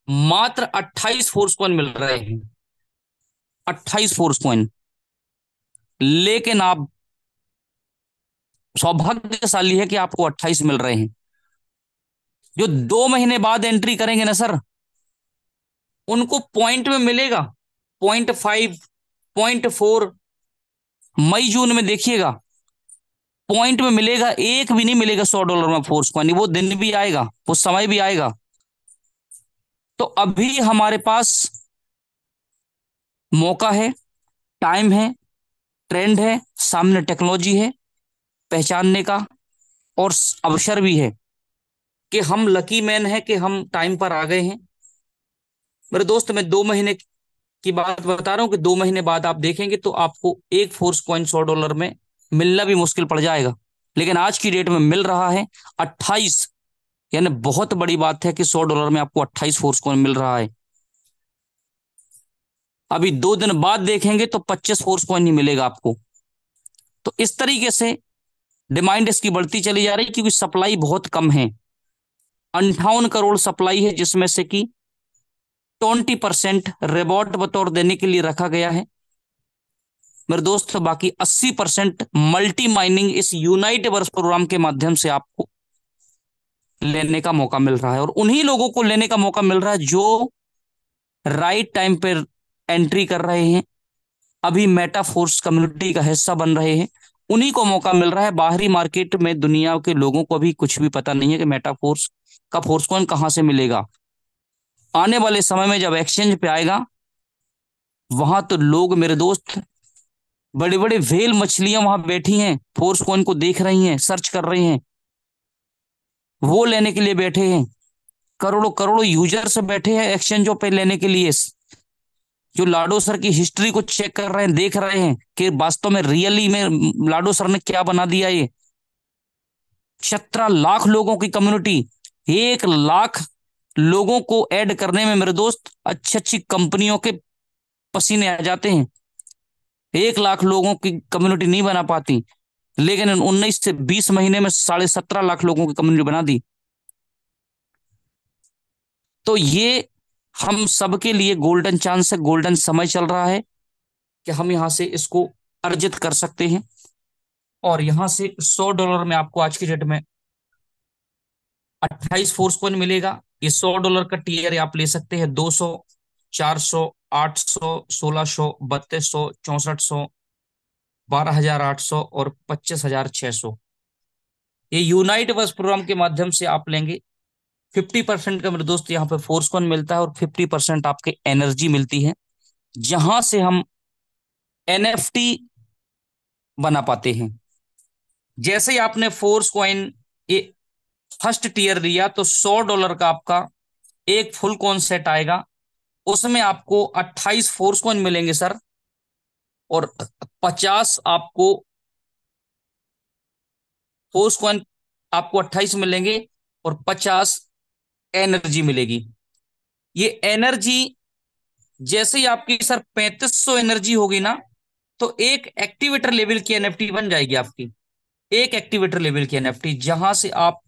मात्र 28 फोर्स कॉइन मिल रहे हैं। 28 फोर्स कॉइन। लेकिन आप सौभाग्यशाली है कि आपको 28 मिल रहे हैं। जो 2 महीने बाद एंट्री करेंगे ना सर, उनको पॉइंट में मिलेगा, 0.5, 0.4। मई जून में देखिएगा, पॉइंट में मिलेगा, एक भी नहीं मिलेगा $100 में फोर्स कॉइन। वो दिन भी आएगा, वो समय भी आएगा। तो अभी हमारे पास मौका है, टाइम है, ट्रेंड है, सामने टेक्नोलॉजी है पहचानने का, और अवसर भी है। कि हम लकी मैन हैं कि हम टाइम पर आ गए हैं। मेरे दोस्त, मैं 2 महीने की बात बता रहा हूँ कि 2 महीने बाद आप देखेंगे तो आपको एक फोर्स कॉइन $100 में मिलना भी मुश्किल पड़ जाएगा। लेकिन आज की डेट में मिल रहा है 28। यानी बहुत बड़ी बात है कि $100 में आपको 28 फोर्स कॉइन मिल रहा है। अभी 2 दिन बाद देखेंगे तो 25 फोर्स कॉइन ही मिलेगा आपको। तो इस तरीके से डिमांड इसकी बढ़ती चली जा रही है, क्योंकि सप्लाई बहुत कम है। 58 करोड़ सप्लाई है, जिसमें से कि 20% रिवॉर्ड बतौर देने के लिए रखा गया है मेरे दोस्त। बाकी 80% मल्टी माइनिंग इस यूनाइट वर्स प्रोग्राम के माध्यम से आपको लेने का मौका मिल रहा है। और उन्हीं लोगों को लेने का मौका मिल रहा है जो राइट टाइम पर एंट्री कर रहे हैं, अभी मेटाफोर्स कम्युनिटी का हिस्सा बन रहे हैं। उन्हीं को मौका मिल रहा है। बाहरी मार्केट में दुनिया के लोगों को अभी कुछ भी पता नहीं है कि मेटाफोर्स का फोर्स कॉइन कहां से मिलेगा। आने वाले समय में जब एक्सचेंज पे आएगा, वहां तो लोग मेरे दोस्त, बड़े बड़े व्हेल मछलियां वहां बैठी हैं, फोर्स कॉइन को देख रही हैं, सर्च कर रही हैं, वो लेने के लिए बैठे हैं। करोड़ों करोड़ों यूजर्स बैठे हैं एक्सचेंजों पे लेने के लिए, जो लाडो सर की हिस्ट्री को चेक कर रहे हैं, देख रहे हैं कि वास्तव में रियली में लाडो सर ने क्या बना दिया ये। 17 लाख लोगों की कम्युनिटी, 1 लाख लोगों को ऐड करने में मेरे दोस्त अच्छी अच्छी कंपनियों के पसीने आ जाते हैं। 1 लाख लोगों की कम्युनिटी नहीं बना पाती, लेकिन 19 से 20 महीने में 17.5 लाख लोगों की कम्युनिटी बना दी। तो ये हम सबके लिए गोल्डन चांस है, गोल्डन समय चल रहा है कि हम यहाँ से इसको अर्जित कर सकते हैं। और यहाँ से $100 में आपको आज की डेट में 28 फोर्स कॉइन मिलेगा। ये $100 का टीयर आप ले सकते हैं। 200, 400, 800, 1600, 3200, 6400, 12,800 और 25,600। ये यूनाइट बस प्रोग्राम के माध्यम से आप लेंगे। 50% का मेरे दोस्त यहाँ पे फोर्स कॉइन मिलता है और 50% आपके एनर्जी मिलती है, जहां से हम एनएफटी बना पाते हैं। जैसे ही आपने फोर्स कॉइन ये फर्स्ट टीयर लिया तो $100 का आपका एक फुल कॉइन सेट आएगा। उसमें आपको 28 फोर्स कॉइन मिलेंगे सर, और 50 आपको फोर्स कॉइन, आपको 28 मिलेंगे और 50 एनर्जी मिलेगी। ये एनर्जी जैसे ही आपकी सर 3500 एनर्जी होगी ना, तो एक एक्टिवेटर लेवल की एनएफटी बन जाएगी आपकी। एक एक्टिवेटर लेवल की एनएफटी, जहां से आप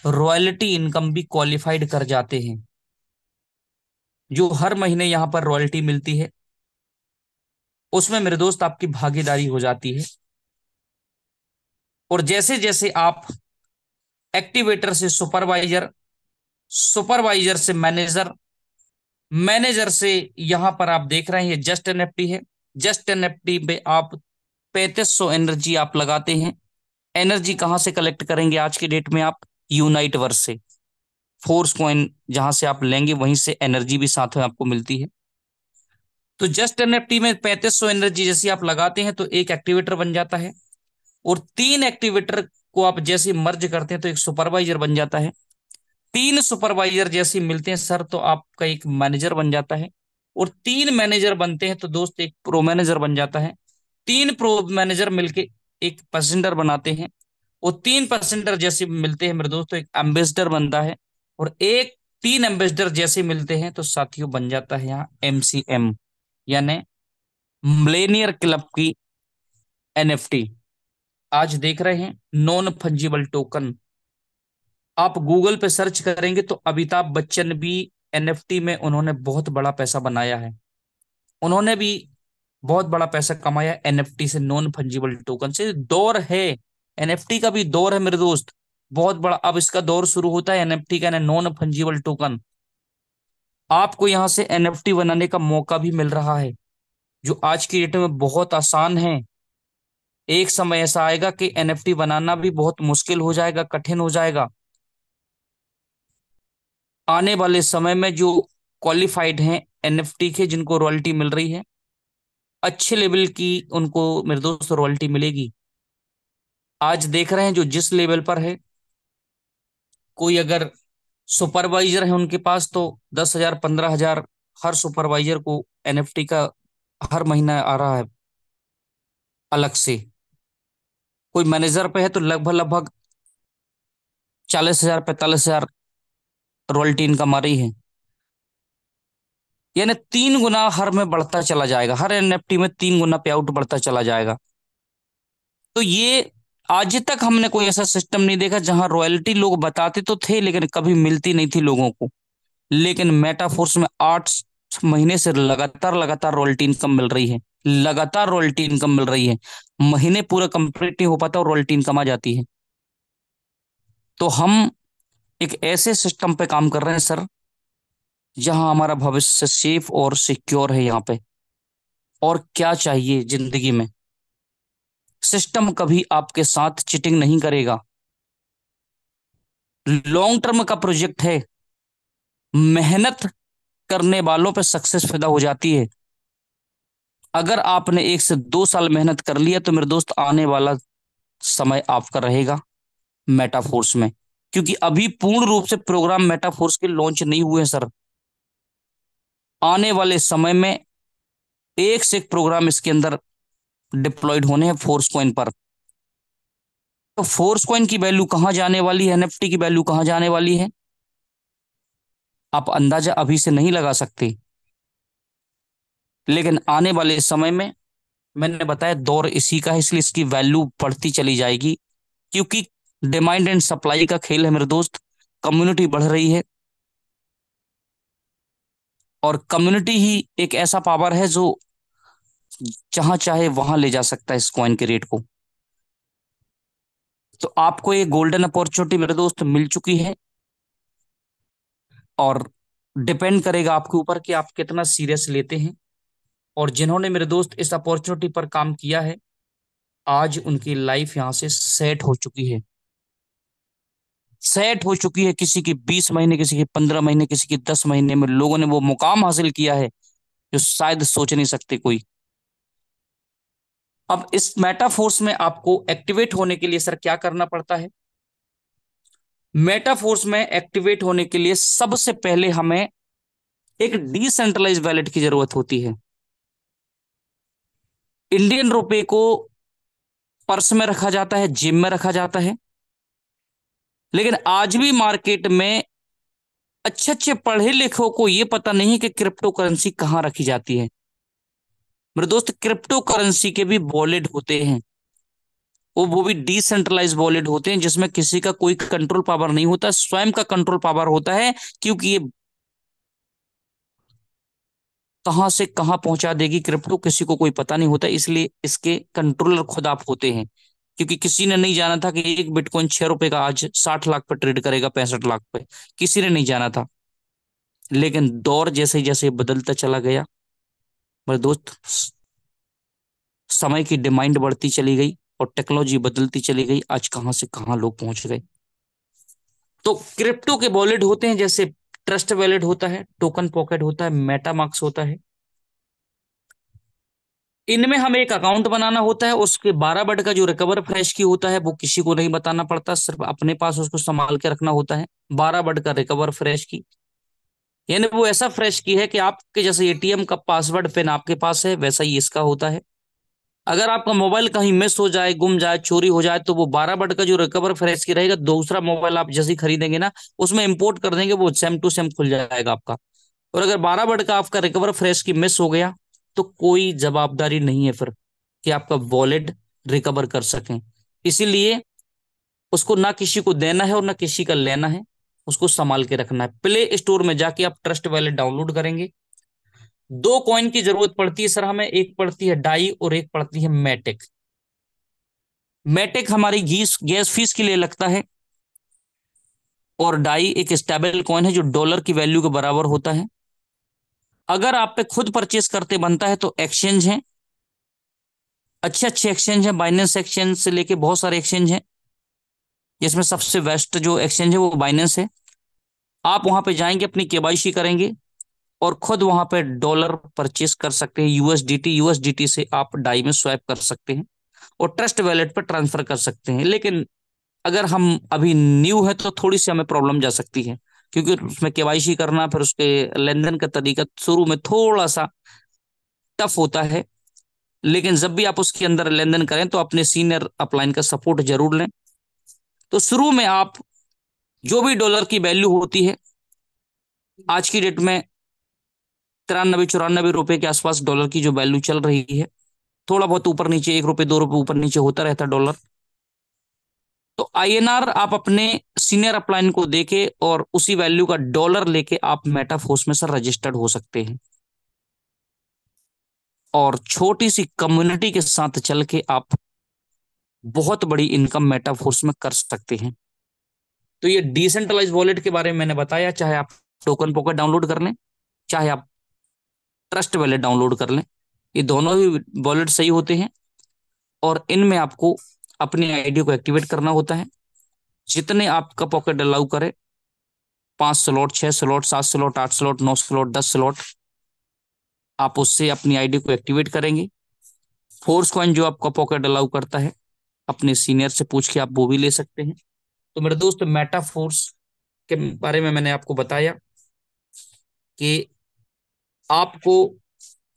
रॉयल्टी इनकम भी क्वालिफाइड कर जाते हैं, जो हर महीने यहां पर रॉयल्टी मिलती है, उसमें मेरे दोस्त आपकी भागीदारी हो जाती है। और जैसे जैसे आप एक्टिवेटर से सुपरवाइजर, सुपरवाइजर से मैनेजर, मैनेजर से यहां पर आप देख रहे हैं ये जस्ट एनएफटी है। जस्ट एनएफटी पे आप 3500 एनर्जी आप लगाते हैं। एनर्जी कहां से कलेक्ट करेंगे आज की डेट में आप? यूनाइट वर्स से। फोर्स कॉइन जहां से आप लेंगे वहीं से एनर्जी भी साथ में आपको मिलती है। तो जस्ट एनएफटी में 3500 एनर्जी जैसी आप लगाते हैं तो एक एक्टिवेटर बन जाता है। और 3 एक्टिवेटर को आप जैसे मर्ज करते हैं तो एक सुपरवाइजर बन जाता है। 3 सुपरवाइजर जैसे मिलते हैं सर तो आपका एक मैनेजर बन जाता है। और 3 मैनेजर बनते हैं तो दोस्त एक प्रो मैनेजर बन जाता है। 3 प्रो मैनेजर मिलके एक पैसेंजर बनाते हैं। और 3 पैसेंजर जैसे मिलते हैं मेरे दोस्तों एक एम्बेसडर बनता है। और एक 3 एम्बेसडर जैसे मिलते हैं तो साथियों बन जाता है यहाँ MCM, यानी मिलेनियर क्लब की एनएफटी। आज देख रहे हैं नॉन फंजिबल टोकन। आप गूगल पे सर्च करेंगे तो अमिताभ बच्चन भी एनएफटी में उन्होंने बहुत बड़ा पैसा बनाया है। उन्होंने भी बहुत बड़ा पैसा कमाया एनएफटी से, नॉन फंजिबल टोकन से। दौर है, एनएफटी का भी दौर है मेरे दोस्त, बहुत बड़ा। अब इसका दौर शुरू होता है एनएफटी का, नॉन फंजिबल टोकन। आपको यहां से एनएफटी बनाने का मौका भी मिल रहा है, जो आज की डेट में बहुत आसान है। एक समय ऐसा आएगा कि एनएफटी बनाना भी बहुत मुश्किल हो जाएगा, कठिन हो जाएगा। आने वाले समय में जो क्वालिफाइड हैं एनएफटी के, जिनको रॉयल्टी मिल रही है, अच्छे लेवल की उनको मेरे दोस्त रॉयल्टी मिलेगी। आज देख रहे हैं जो जिस लेवल पर है, कोई अगर सुपरवाइजर है उनके पास, तो 10,000 15,000 हर सुपरवाइजर को एनएफटी का हर महीना आ रहा है अलग से। कोई मैनेजर पे है तो लगभग लगभग 40,000 45,000 रॉयल्टी इनकम आ रही है। यानी 3 गुना हर में बढ़ता चला जाएगा, हर एनएफटी में 3 गुना पे आउट बढ़ता चला जाएगा। तो ये आज तक हमने कोई ऐसा सिस्टम नहीं देखा जहां रॉयल्टी लोग बताते तो थे लेकिन कभी मिलती नहीं थी लोगों को। लेकिन मेटाफोर्स में 8 महीने से लगातार लगातार रॉयल्टी इनकम मिल रही है, लगातार रॉयल्टी इनकम मिल रही है। महीने पूरा कंप्लीट नहीं हो पाता और रॉयल्टी इनकम आ जाती है। तो हम एक ऐसे सिस्टम पे काम कर रहे हैं सर, जहां हमारा भविष्य सेफ और सिक्योर है यहाँ पे। और क्या चाहिए जिंदगी में? सिस्टम कभी आपके साथ चीटिंग नहीं करेगा। लॉन्ग टर्म का प्रोजेक्ट है, मेहनत करने वालों पे सक्सेस पैदा हो जाती है। अगर आपने 1 से 2 साल मेहनत कर लिया तो मेरे दोस्त आने वाला समय आपका रहेगा मेटाफोर्स में। क्योंकि अभी पूर्ण रूप से प्रोग्राम मेटाफोर्स के लॉन्च नहीं हुए हैं सर। आने वाले समय में एक से एक प्रोग्राम इसके अंदर डिप्लॉयड होने हैं फोर्स कॉइन पर। तो फोर्स कॉइन की वैल्यू कहां जाने वाली है, एनएफटी की वैल्यू कहां जाने वाली है, आप अंदाजा अभी से नहीं लगा सकते। लेकिन आने वाले समय में, मैंने बताया दौर इसी का है, इसलिए इसकी वैल्यू बढ़ती चली जाएगी। क्योंकि डिमांड एंड सप्लाई का खेल है मेरे दोस्त। कम्युनिटी बढ़ रही है और कम्युनिटी ही एक ऐसा पावर है जो जहां चाहे वहां ले जा सकता है इस कॉइन के रेट को। तो आपको ये गोल्डन अपॉर्चुनिटी मेरे दोस्त मिल चुकी है। और डिपेंड करेगा आपके ऊपर कि आप कितना सीरियस लेते हैं। और जिन्होंने मेरे दोस्त इस अपॉर्चुनिटी पर काम किया है, आज उनकी लाइफ यहां से सेट हो चुकी है। सेट हो चुकी है। किसी की 20 महीने, किसी की 15 महीने, किसी की 10 महीने में लोगों ने वो मुकाम हासिल किया है जो शायद सोच नहीं सकते कोई। अब इस मेटाफोर्स में आपको एक्टिवेट होने के लिए सर क्या करना पड़ता है? मेटाफोर्स में एक्टिवेट होने के लिए सबसे पहले हमें एक डिसेंट्रलाइज वैलेट की जरूरत होती है। इंडियन रुपए को पर्स में रखा जाता है, जेब में रखा जाता है। लेकिन आज भी मार्केट में अच्छे अच्छे पढ़े लिखों को यह पता नहीं कि क्रिप्टो करेंसी कहां रखी जाती है। मेरे दोस्त, क्रिप्टो करेंसी के भी वॉलेट होते हैं। वो भी डिसेंट्रलाइज वॉलेट होते हैं जिसमें किसी का कोई कंट्रोल पावर नहीं होता, स्वयं का कंट्रोल पावर होता है। क्योंकि ये कहां से कहां पहुंचा देगी क्रिप्टो, किसी को कोई पता नहीं होता, इसलिए इसके कंट्रोलर खुद आप होते हैं। क्योंकि किसी ने नहीं जाना था कि एक बिटकॉइन 6 रुपए का आज 60 लाख पे ट्रेड करेगा, 65 लाख पे। किसी ने नहीं जाना था। लेकिन दौर जैसे जैसे बदलता चला गया मेरे दोस्त, समय की डिमांड बढ़ती चली गई और टेक्नोलॉजी बदलती चली गई। आज कहां से कहां लोग पहुंच गए। तो क्रिप्टो के वॉलेट होते हैं, जैसे ट्रस्ट वॉलेट होता है, टोकन पॉकेट होता है, मेटामार्क्स होता है। इनमें हमें एक अकाउंट बनाना होता है। उसके 12 बिट का जो रिकवर फ्रेश की होता है वो किसी को नहीं बताना पड़ता, सिर्फ अपने पास उसको संभाल के रखना होता है। 12 बिट का रिकवर फ्रेश की, यानी वो ऐसा फ्रेश की है कि आपके जैसे एटीएम का पासवर्ड पिन आपके पास है, वैसा ही इसका होता है। अगर आपका मोबाइल कहीं मिस हो जाए, गुम जाए, चोरी हो जाए, तो वो 12 बिट का जो रिकवर फ्रेश की रहेगा, दूसरा मोबाइल आप जैसे ही खरीदेंगे ना, उसमें इंपोर्ट कर देंगे, वो सेम टू सेम खुल जाएगा आपका। और अगर 12 बिट का आपका रिकवर फ्रेश की मिस हो गया, तो कोई जवाबदारी नहीं है फिर कि आपका वॉलेट रिकवर कर सकें। इसीलिए उसको ना किसी को देना है और ना किसी का लेना है, उसको संभाल के रखना है। प्ले स्टोर में जाके आप ट्रस्ट वॉलेट डाउनलोड करेंगे। 2 कॉइन की जरूरत पड़ती है सर हमें, एक पड़ती है डाई और एक पड़ती है मैटिक। मैटिक हमारी गैस गैस फीस के लिए लगता है, और डाई एक स्टेबल कॉइन है जो डॉलर की वैल्यू के बराबर होता है। अगर आप पे खुद परचेस करते बनता है तो एक्सचेंज है, अच्छे अच्छे एक्सचेंज है, बाइनेंस एक्सचेंज से लेके बहुत सारे एक्सचेंज हैं, जिसमें सबसे बेस्ट जो एक्सचेंज है वो बाइनेंस है। आप वहां पे जाएंगे, अपनी केवाईसी करेंगे और खुद वहां पे डॉलर परचेस कर सकते हैं। यूएसडीटी, यूएसडीटी से आप डाई में स्वैप कर सकते हैं और ट्रस्ट वैलेट पर ट्रांसफर कर सकते हैं। लेकिन अगर हम अभी न्यू है तो थोड़ी सी हमें प्रॉब्लम जा सकती है, क्योंकि उसमें केवाईसी करना, फिर उसके लेन देन का तरीका शुरू में थोड़ा सा टफ होता है। लेकिन जब भी आप उसके अंदर लेन देन करें तो अपने सीनियर अपलाइन का सपोर्ट जरूर लें। तो शुरू में आप जो भी डॉलर की वैल्यू होती है, आज की डेट में 93-94 रुपए के आसपास डॉलर की जो वैल्यू चल रही है, थोड़ा बहुत ऊपर नीचे, 1 रुपए 2 रुपए ऊपर नीचे होता रहता है डॉलर। तो आईएनआर आप अपने सीनियर अपलाइन को देके और उसी वैल्यू का डॉलर लेके आप मेटाफोर्स में सर रजिस्टर्ड हो सकते हैं, और छोटी सी कम्युनिटी के साथ चल के आप बहुत बड़ी इनकम मेटाफोर्स में कर सकते हैं। तो ये डिसेंट्रलाइज वॉलेट के बारे में मैंने बताया, चाहे आप टोकन पॉकेट डाउनलोड कर लें, चाहे आप ट्रस्ट वॉलेट डाउनलोड कर लें, ये दोनों ही वॉलेट सही होते हैं। और इनमें आपको अपनी आईडी को एक्टिवेट करना होता है। जितने आपका पॉकेट अलाउ करे, 5 slot, 6 slot, 7 slot, 8 slot, 9 slot, 10 slot, आप उससे अपनी आईडी को एक्टिवेट करेंगे। फोर्स कॉइन जो आपका पॉकेट अलाउ करता है, अपने सीनियर से पूछ के आप वो भी ले सकते हैं। तो मेरे दोस्त, मेटा फोर्स के बारे में मैंने आपको बताया कि आपको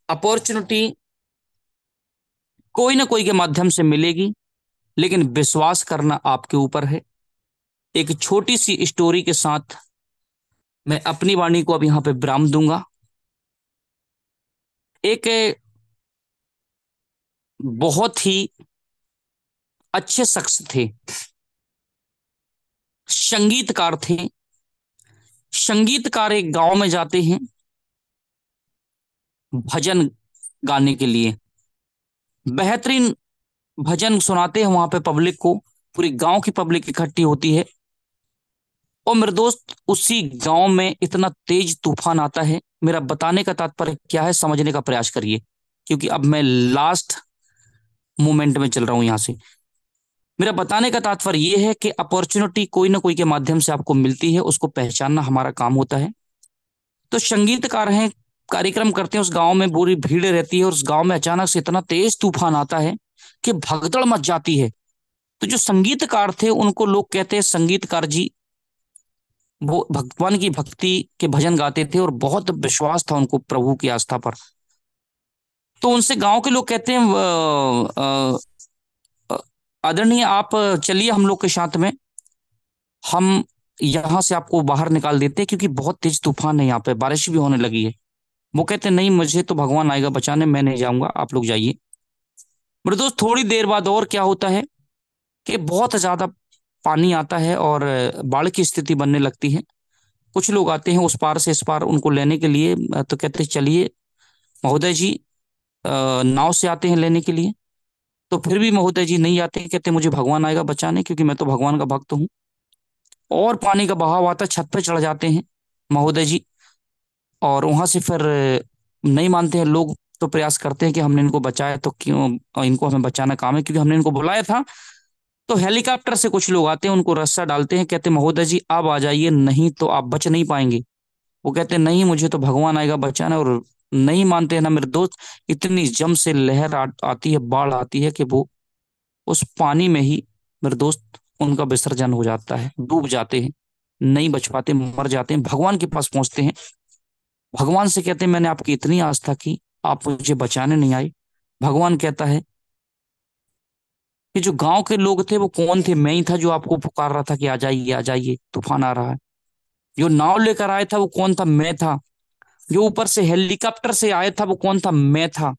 अपॉर्चुनिटी कोई ना कोई के माध्यम से मिलेगी, लेकिन विश्वास करना आपके ऊपर है। एक छोटी सी स्टोरी के साथ मैं अपनी वाणी को अब यहाँ पे विराम दूंगा। एक बहुत ही अच्छे शख्स थे, संगीतकार थे। संगीतकार एक गांव में जाते हैं भजन गाने के लिए, बेहतरीन भजन सुनाते हैं वहां पे पब्लिक को, पूरी गांव की पब्लिक इकट्ठी होती है। और मेरे दोस्त, उसी गांव में इतना तेज तूफान आता है। मेरा बताने का तात्पर्य क्या है, समझने का प्रयास करिए, क्योंकि अब मैं लास्ट मोमेंट में चल रहा हूं यहां से। मेरा बताने का तात्पर्य यह है कि अपॉर्चुनिटी कोई ना कोई के माध्यम से आपको मिलती है, उसको पहचानना हमारा काम होता है। तो संगीतकार हैं, कार्यक्रम करते हैं, उस गांव में पूरी भीड़ रहती है, और उस गांव में अचानक से इतना तेज तूफान आता है कि भगदड़ मच जाती है। तो जो संगीतकार थे उनको लोग कहते हैं संगीतकार जी। वो भगवान की भक्ति के भजन गाते थे और बहुत विश्वास था उनको प्रभु की आस्था पर। तो उनसे गांव के लोग कहते हैं, आदरणीय आप चलिए हम लोग के साथ में, हम यहाँ से आपको बाहर निकाल देते हैं, क्योंकि बहुत तेज तूफान है, यहाँ पे बारिश भी होने लगी है। वो कहते हैं नहीं, मुझे तो भगवान आएगा बचाने, मैं नहीं जाऊंगा, आप लोग जाइए। मेरे दोस्त, थोड़ी देर बाद और क्या होता है कि बहुत ज्यादा पानी आता है और बाढ़ की स्थिति बनने लगती है। कुछ लोग आते हैं उस पार से इस पार उनको लेने के लिए, तो कहते हैं चलिए महोदय जी, नाव से आते हैं लेने के लिए। तो फिर भी महोदय जी नहीं आते हैं, कहते हैं मुझे भगवान आएगा बचाने, क्योंकि मैं तो भगवान का भक्त हूँ। और पानी का बहाव आता है, छत पे चढ़ जाते हैं महोदय जी। और वहां से फिर नहीं मानते हैं लोग, तो प्रयास करते हैं कि हमने इनको बचाया तो क्यों, इनको हमें बचाना काम है, क्योंकि हमने इनको बुलाया था। तो हेलीकॉप्टर से कुछ लोग आते हैं, उनको रस्सा डालते हैं, कहते हैं महोदय जी आप आ जाइए, नहीं तो आप बच नहीं पाएंगे। वो कहते हैं नहीं, मुझे तो भगवान आएगा बचाना। और नहीं मानते हैं ना मेरे दोस्त। इतनी जम से लहर आती है, बाढ़ आती है कि वो उस पानी में ही मेरे दोस्त उनका विसर्जन हो जाता है, डूब जाते हैं, नहीं बच पाते, मर जाते हैं। भगवान के पास पहुंचते हैं, भगवान से कहते हैं मैंने आपकी इतनी आस्था की, आप मुझे बचाने नहीं आए। भगवान कहता है कि जो गांव के लोग थे वो कौन थे, मैं ही था जो आपको पुकार रहा था कि आ जाइए तूफान आ रहा है। जो नाव लेकर आया था वो कौन था, मैं था। जो ऊपर से हेलीकॉप्टर से आया था वो कौन था, मैं था।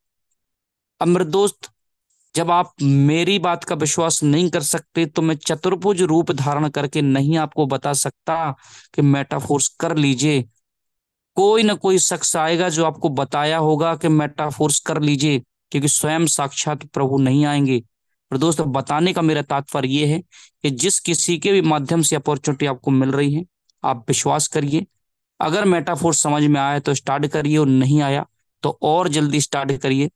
अब मेरे दोस्त, जब आप मेरी बात का विश्वास नहीं कर सकते तो मैं चतुर्भुज रूप धारण करके नहीं आपको बता सकता कि मेटाफोर्स कर लीजिए। कोई ना कोई शख्स आएगा जो आपको बताया होगा कि मेटाफोर्स कर लीजिए, क्योंकि स्वयं साक्षात प्रभु नहीं आएंगे। पर दोस्तों, बताने का मेरा तात्पर्य यह है कि जिस किसी के भी माध्यम से अपॉर्चुनिटी आपको मिल रही है, आप विश्वास करिए। अगर मेटाफोर्स समझ में आया तो स्टार्ट करिए, और नहीं आया तो और जल्दी स्टार्ट करिए।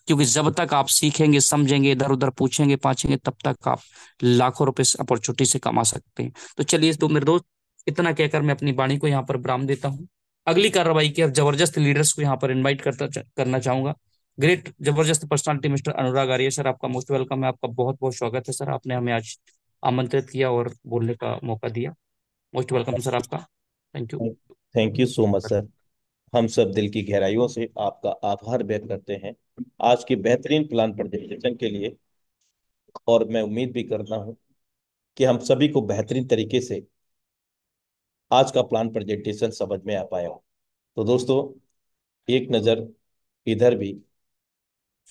क्योंकि जब तक आप सीखेंगे, समझेंगे, इधर उधर पूछेंगे पाछेंगे, तब तक आप लाखों रुपए अपॉर्चुनिटी से कमा सकते हैं। तो चलिए तो मेरे दोस्त, इतना कहकर मैं अपनी वाणी को यहाँ पर विराम देता हूँ। अगली कार्रवाई के अब जबरदस्त लीडर्स को यहाँ पर इनवाइट करना चाहूंगा। ग्रेट जबरदस्त personality mister Anurag Arya sir, आपका मोस्ट वेलकम है, आपका बहुत बहुत स्वागत है सर। आपने हमें आज आमंत्रित किया और बोलने का मौका दिया। मोस्ट वेलकम सर आपका। Thank you. Thank you so much sir. हम सब दिल की गहराइयों से आपका आभार व्यक्त करते हैं आज की बेहतरीन प्लान प्रेजेंटेशन के लिए। और मैं उम्मीद भी करता हूं कि हम सभी को बेहतरीन तरीके से आज का प्लान प्रेजेंटेशन समझ में आ पाया हो। तो दोस्तों, एक नज़र इधर भी।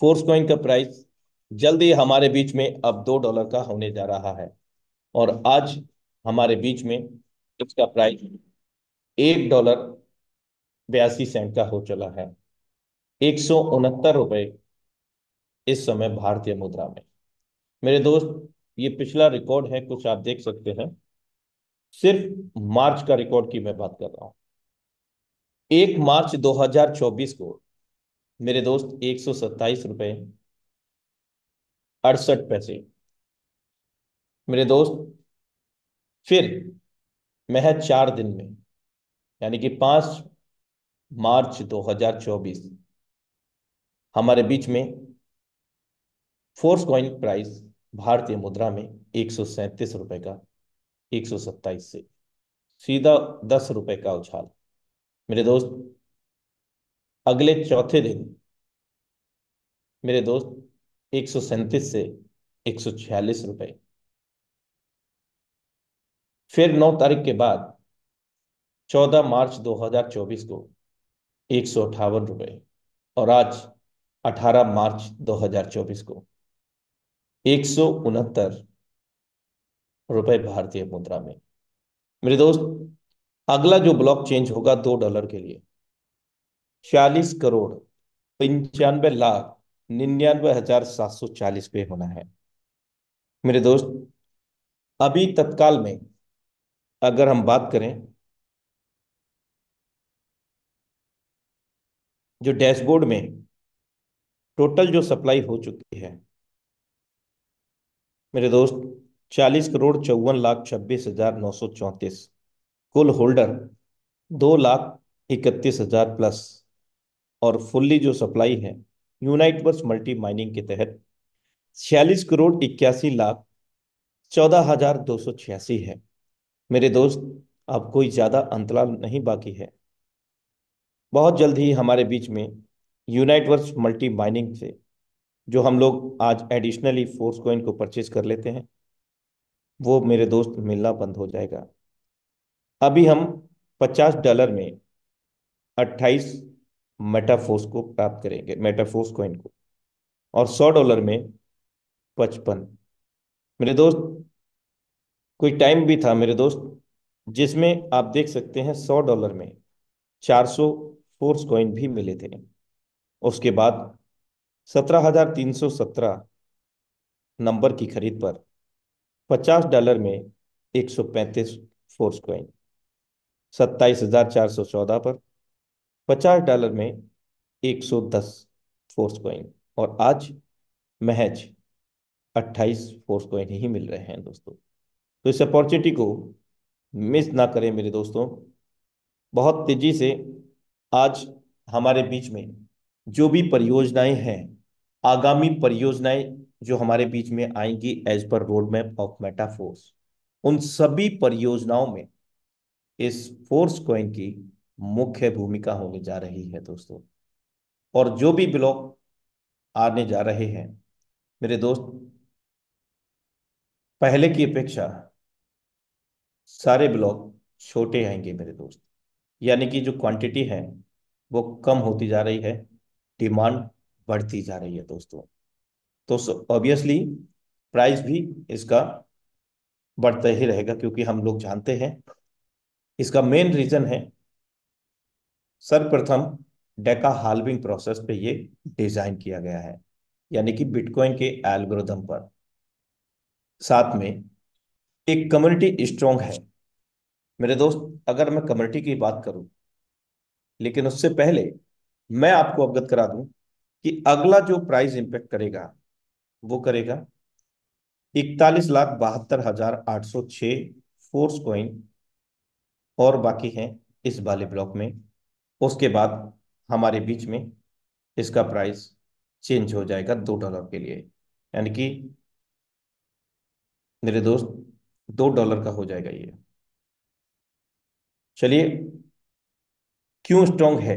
फोर्स कॉइन का प्राइस जल्द ही हमारे बीच में अब $2 का होने जा रहा है। और आज हमारे बीच में इसका प्राइस $1.82 का हो चला है। 169 रुपये इस समय भारतीय मुद्रा में। मेरे दोस्त, ये पिछला रिकॉर्ड है, कुछ आप देख सकते हैं। सिर्फ मार्च का रिकॉर्ड की मैं बात कर रहा हूं। 1 मार्च 2024 को मेरे दोस्त 127 रुपये 68 पैसे। मेरे दोस्त, फिर महज 4 दिन में, यानी कि 5 मार्च 2024, हमारे बीच में फोर्स कॉइन प्राइस भारतीय मुद्रा में 137 रुपये का 127 से सीधा 10 रुपए का उछाल। मेरे दोस्त, अगले चौथे दिन मेरे दोस्त 137 से 146 रुपए। फिर 9 तारीख के बाद 14 मार्च 2024 को 158 रुपए। और आज 18 मार्च 2024 को 169 रुपए भारतीय मुद्रा में। मेरे दोस्त, अगला जो ब्लॉक चेंज होगा $2 के लिए 40,95,99,740 पे होना है। मेरे दोस्त, अभी तत्काल में अगर हम बात करें, जो डैशबोर्ड में टोटल जो सप्लाई हो चुकी है मेरे दोस्त, 40,54,26,934। कुल होल्डर 2,31,000 प्लस। और फुल्ली जो सप्लाई है यूनाइट वर्स मल्टी माइनिंग के तहत 46,81,14,286 है। मेरे दोस्त, अब कोई ज्यादा अंतराल नहीं बाकी है। बहुत जल्द ही हमारे बीच में यूनाइट वर्स मल्टी माइनिंग से जो हम लोग आज एडिशनली फोर्स कॉइन को परचेज कर लेते हैं, वो मेरे दोस्त मिलना बंद हो जाएगा। अभी हम $50 में 28 मेटाफोर्स को प्राप्त करेंगे, मेटाफोर्स कॉइन को। और $100 में 55। मेरे दोस्त, कोई टाइम भी था मेरे दोस्त जिसमें आप देख सकते हैं $100 में 400 फोर्स कॉइन भी मिले थे। उसके बाद 17,317 नंबर की खरीद पर $50 में 135 फोर्स कॉइन। 27,414 पर $50 में 110 फोर्स कॉइन। और आज महज 28 फोर्स कॉइन ही मिल रहे हैं दोस्तों। तो इस अपॉर्चुनिटी को मिस ना करें मेरे दोस्तों। बहुत तेजी से आज हमारे बीच में जो भी परियोजनाएं हैं, आगामी परियोजनाएं जो हमारे बीच में आएंगी as per road map of metaphors, उन सभी परियोजनाओं में इस फोर्स कॉइन की मुख्य भूमिका होने जा रही है दोस्तों। और जो भी ब्लॉक आने जा रहे हैं मेरे दोस्त, पहले की अपेक्षा सारे ब्लॉक छोटे आएंगे मेरे दोस्त। यानी कि जो क्वांटिटी है वो कम होती जा रही है, डिमांड बढ़ती जा रही है दोस्तों। तो ऑब्वियसली प्राइस भी इसका बढ़ता ही रहेगा, क्योंकि हम लोग जानते हैं इसका मेन रीजन है सर्वप्रथम डेका हाल्विंग प्रोसेस पे ये डिजाइन किया गया है, यानी कि बिटकॉइन के एल्गोरिदम पर। साथ में एक कम्युनिटी स्ट्रांग है मेरे दोस्त। अगर मैं कम्युनिटी की बात करूं, लेकिन उससे पहले मैं आपको अवगत करा दूं कि अगला जो प्राइस इंपेक्ट करेगा वो करेगा 41,72,806 फोर्स कॉइन। और बाकी हैं इस वाले ब्लॉक में। उसके बाद हमारे बीच में इसका प्राइस चेंज हो जाएगा $2 के लिए, यानी कि मेरे दोस्त, $2 का हो जाएगा ये। चलिए, क्यों स्ट्रांग है,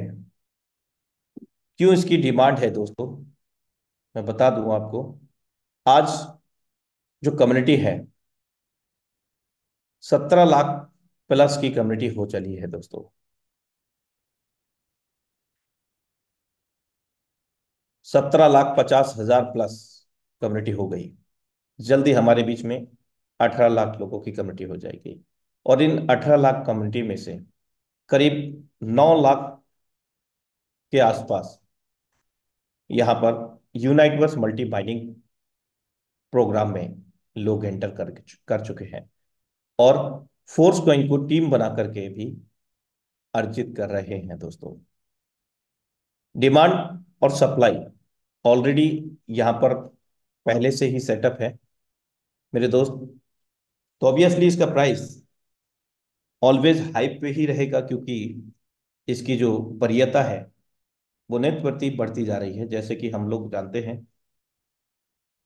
क्यों इसकी डिमांड है दोस्तों, मैं बता दूं आपको। आज जो कम्युनिटी है, 17 लाख प्लस की कम्युनिटी हो चली है दोस्तों। 17,50,000 प्लस कम्युनिटी हो गई। जल्दी हमारे बीच में 18 लाख लोगों की कम्युनिटी हो जाएगी। और इन 18 लाख कम्युनिटी में से करीब 9 लाख के आसपास यहाँ पर यूनाइटवर्स मल्टी माइनिंग प्रोग्राम में लोग एंटर कर चुके हैं, और फोर्स कॉइन को टीम बना करके भी अर्जित कर रहे हैं दोस्तों। डिमांड और सप्लाई ऑलरेडी यहाँ पर पहले से ही सेटअप है मेरे दोस्त। तो ऑब्वियसली इसका प्राइस ऑलवेज हाइप पे ही रहेगा, क्योंकि इसकी जो वरीयता है वो नित्य प्रति बढ़ती जा रही है। जैसे कि हम लोग जानते हैं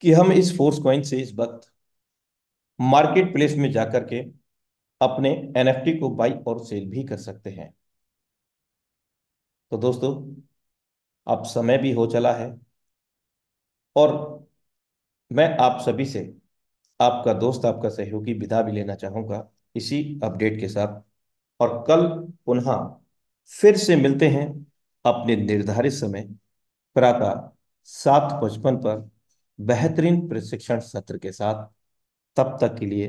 कि हम इस फोर्स कॉइन से इस वक्त मार्केट प्लेस में जाकर के अपने एनएफटी को बाई और सेल भी कर सकते हैं। तो दोस्तों, अब समय भी हो चला है, और मैं आप सभी से, आपका दोस्त, आपका सहयोगी, विदा भी लेना चाहूंगा इसी अपडेट के साथ। और कल पुनः फिर से मिलते हैं अपने निर्धारित समय, प्रातः 7:55 पर बेहतरीन प्रशिक्षण सत्र के साथ। तब तक के लिए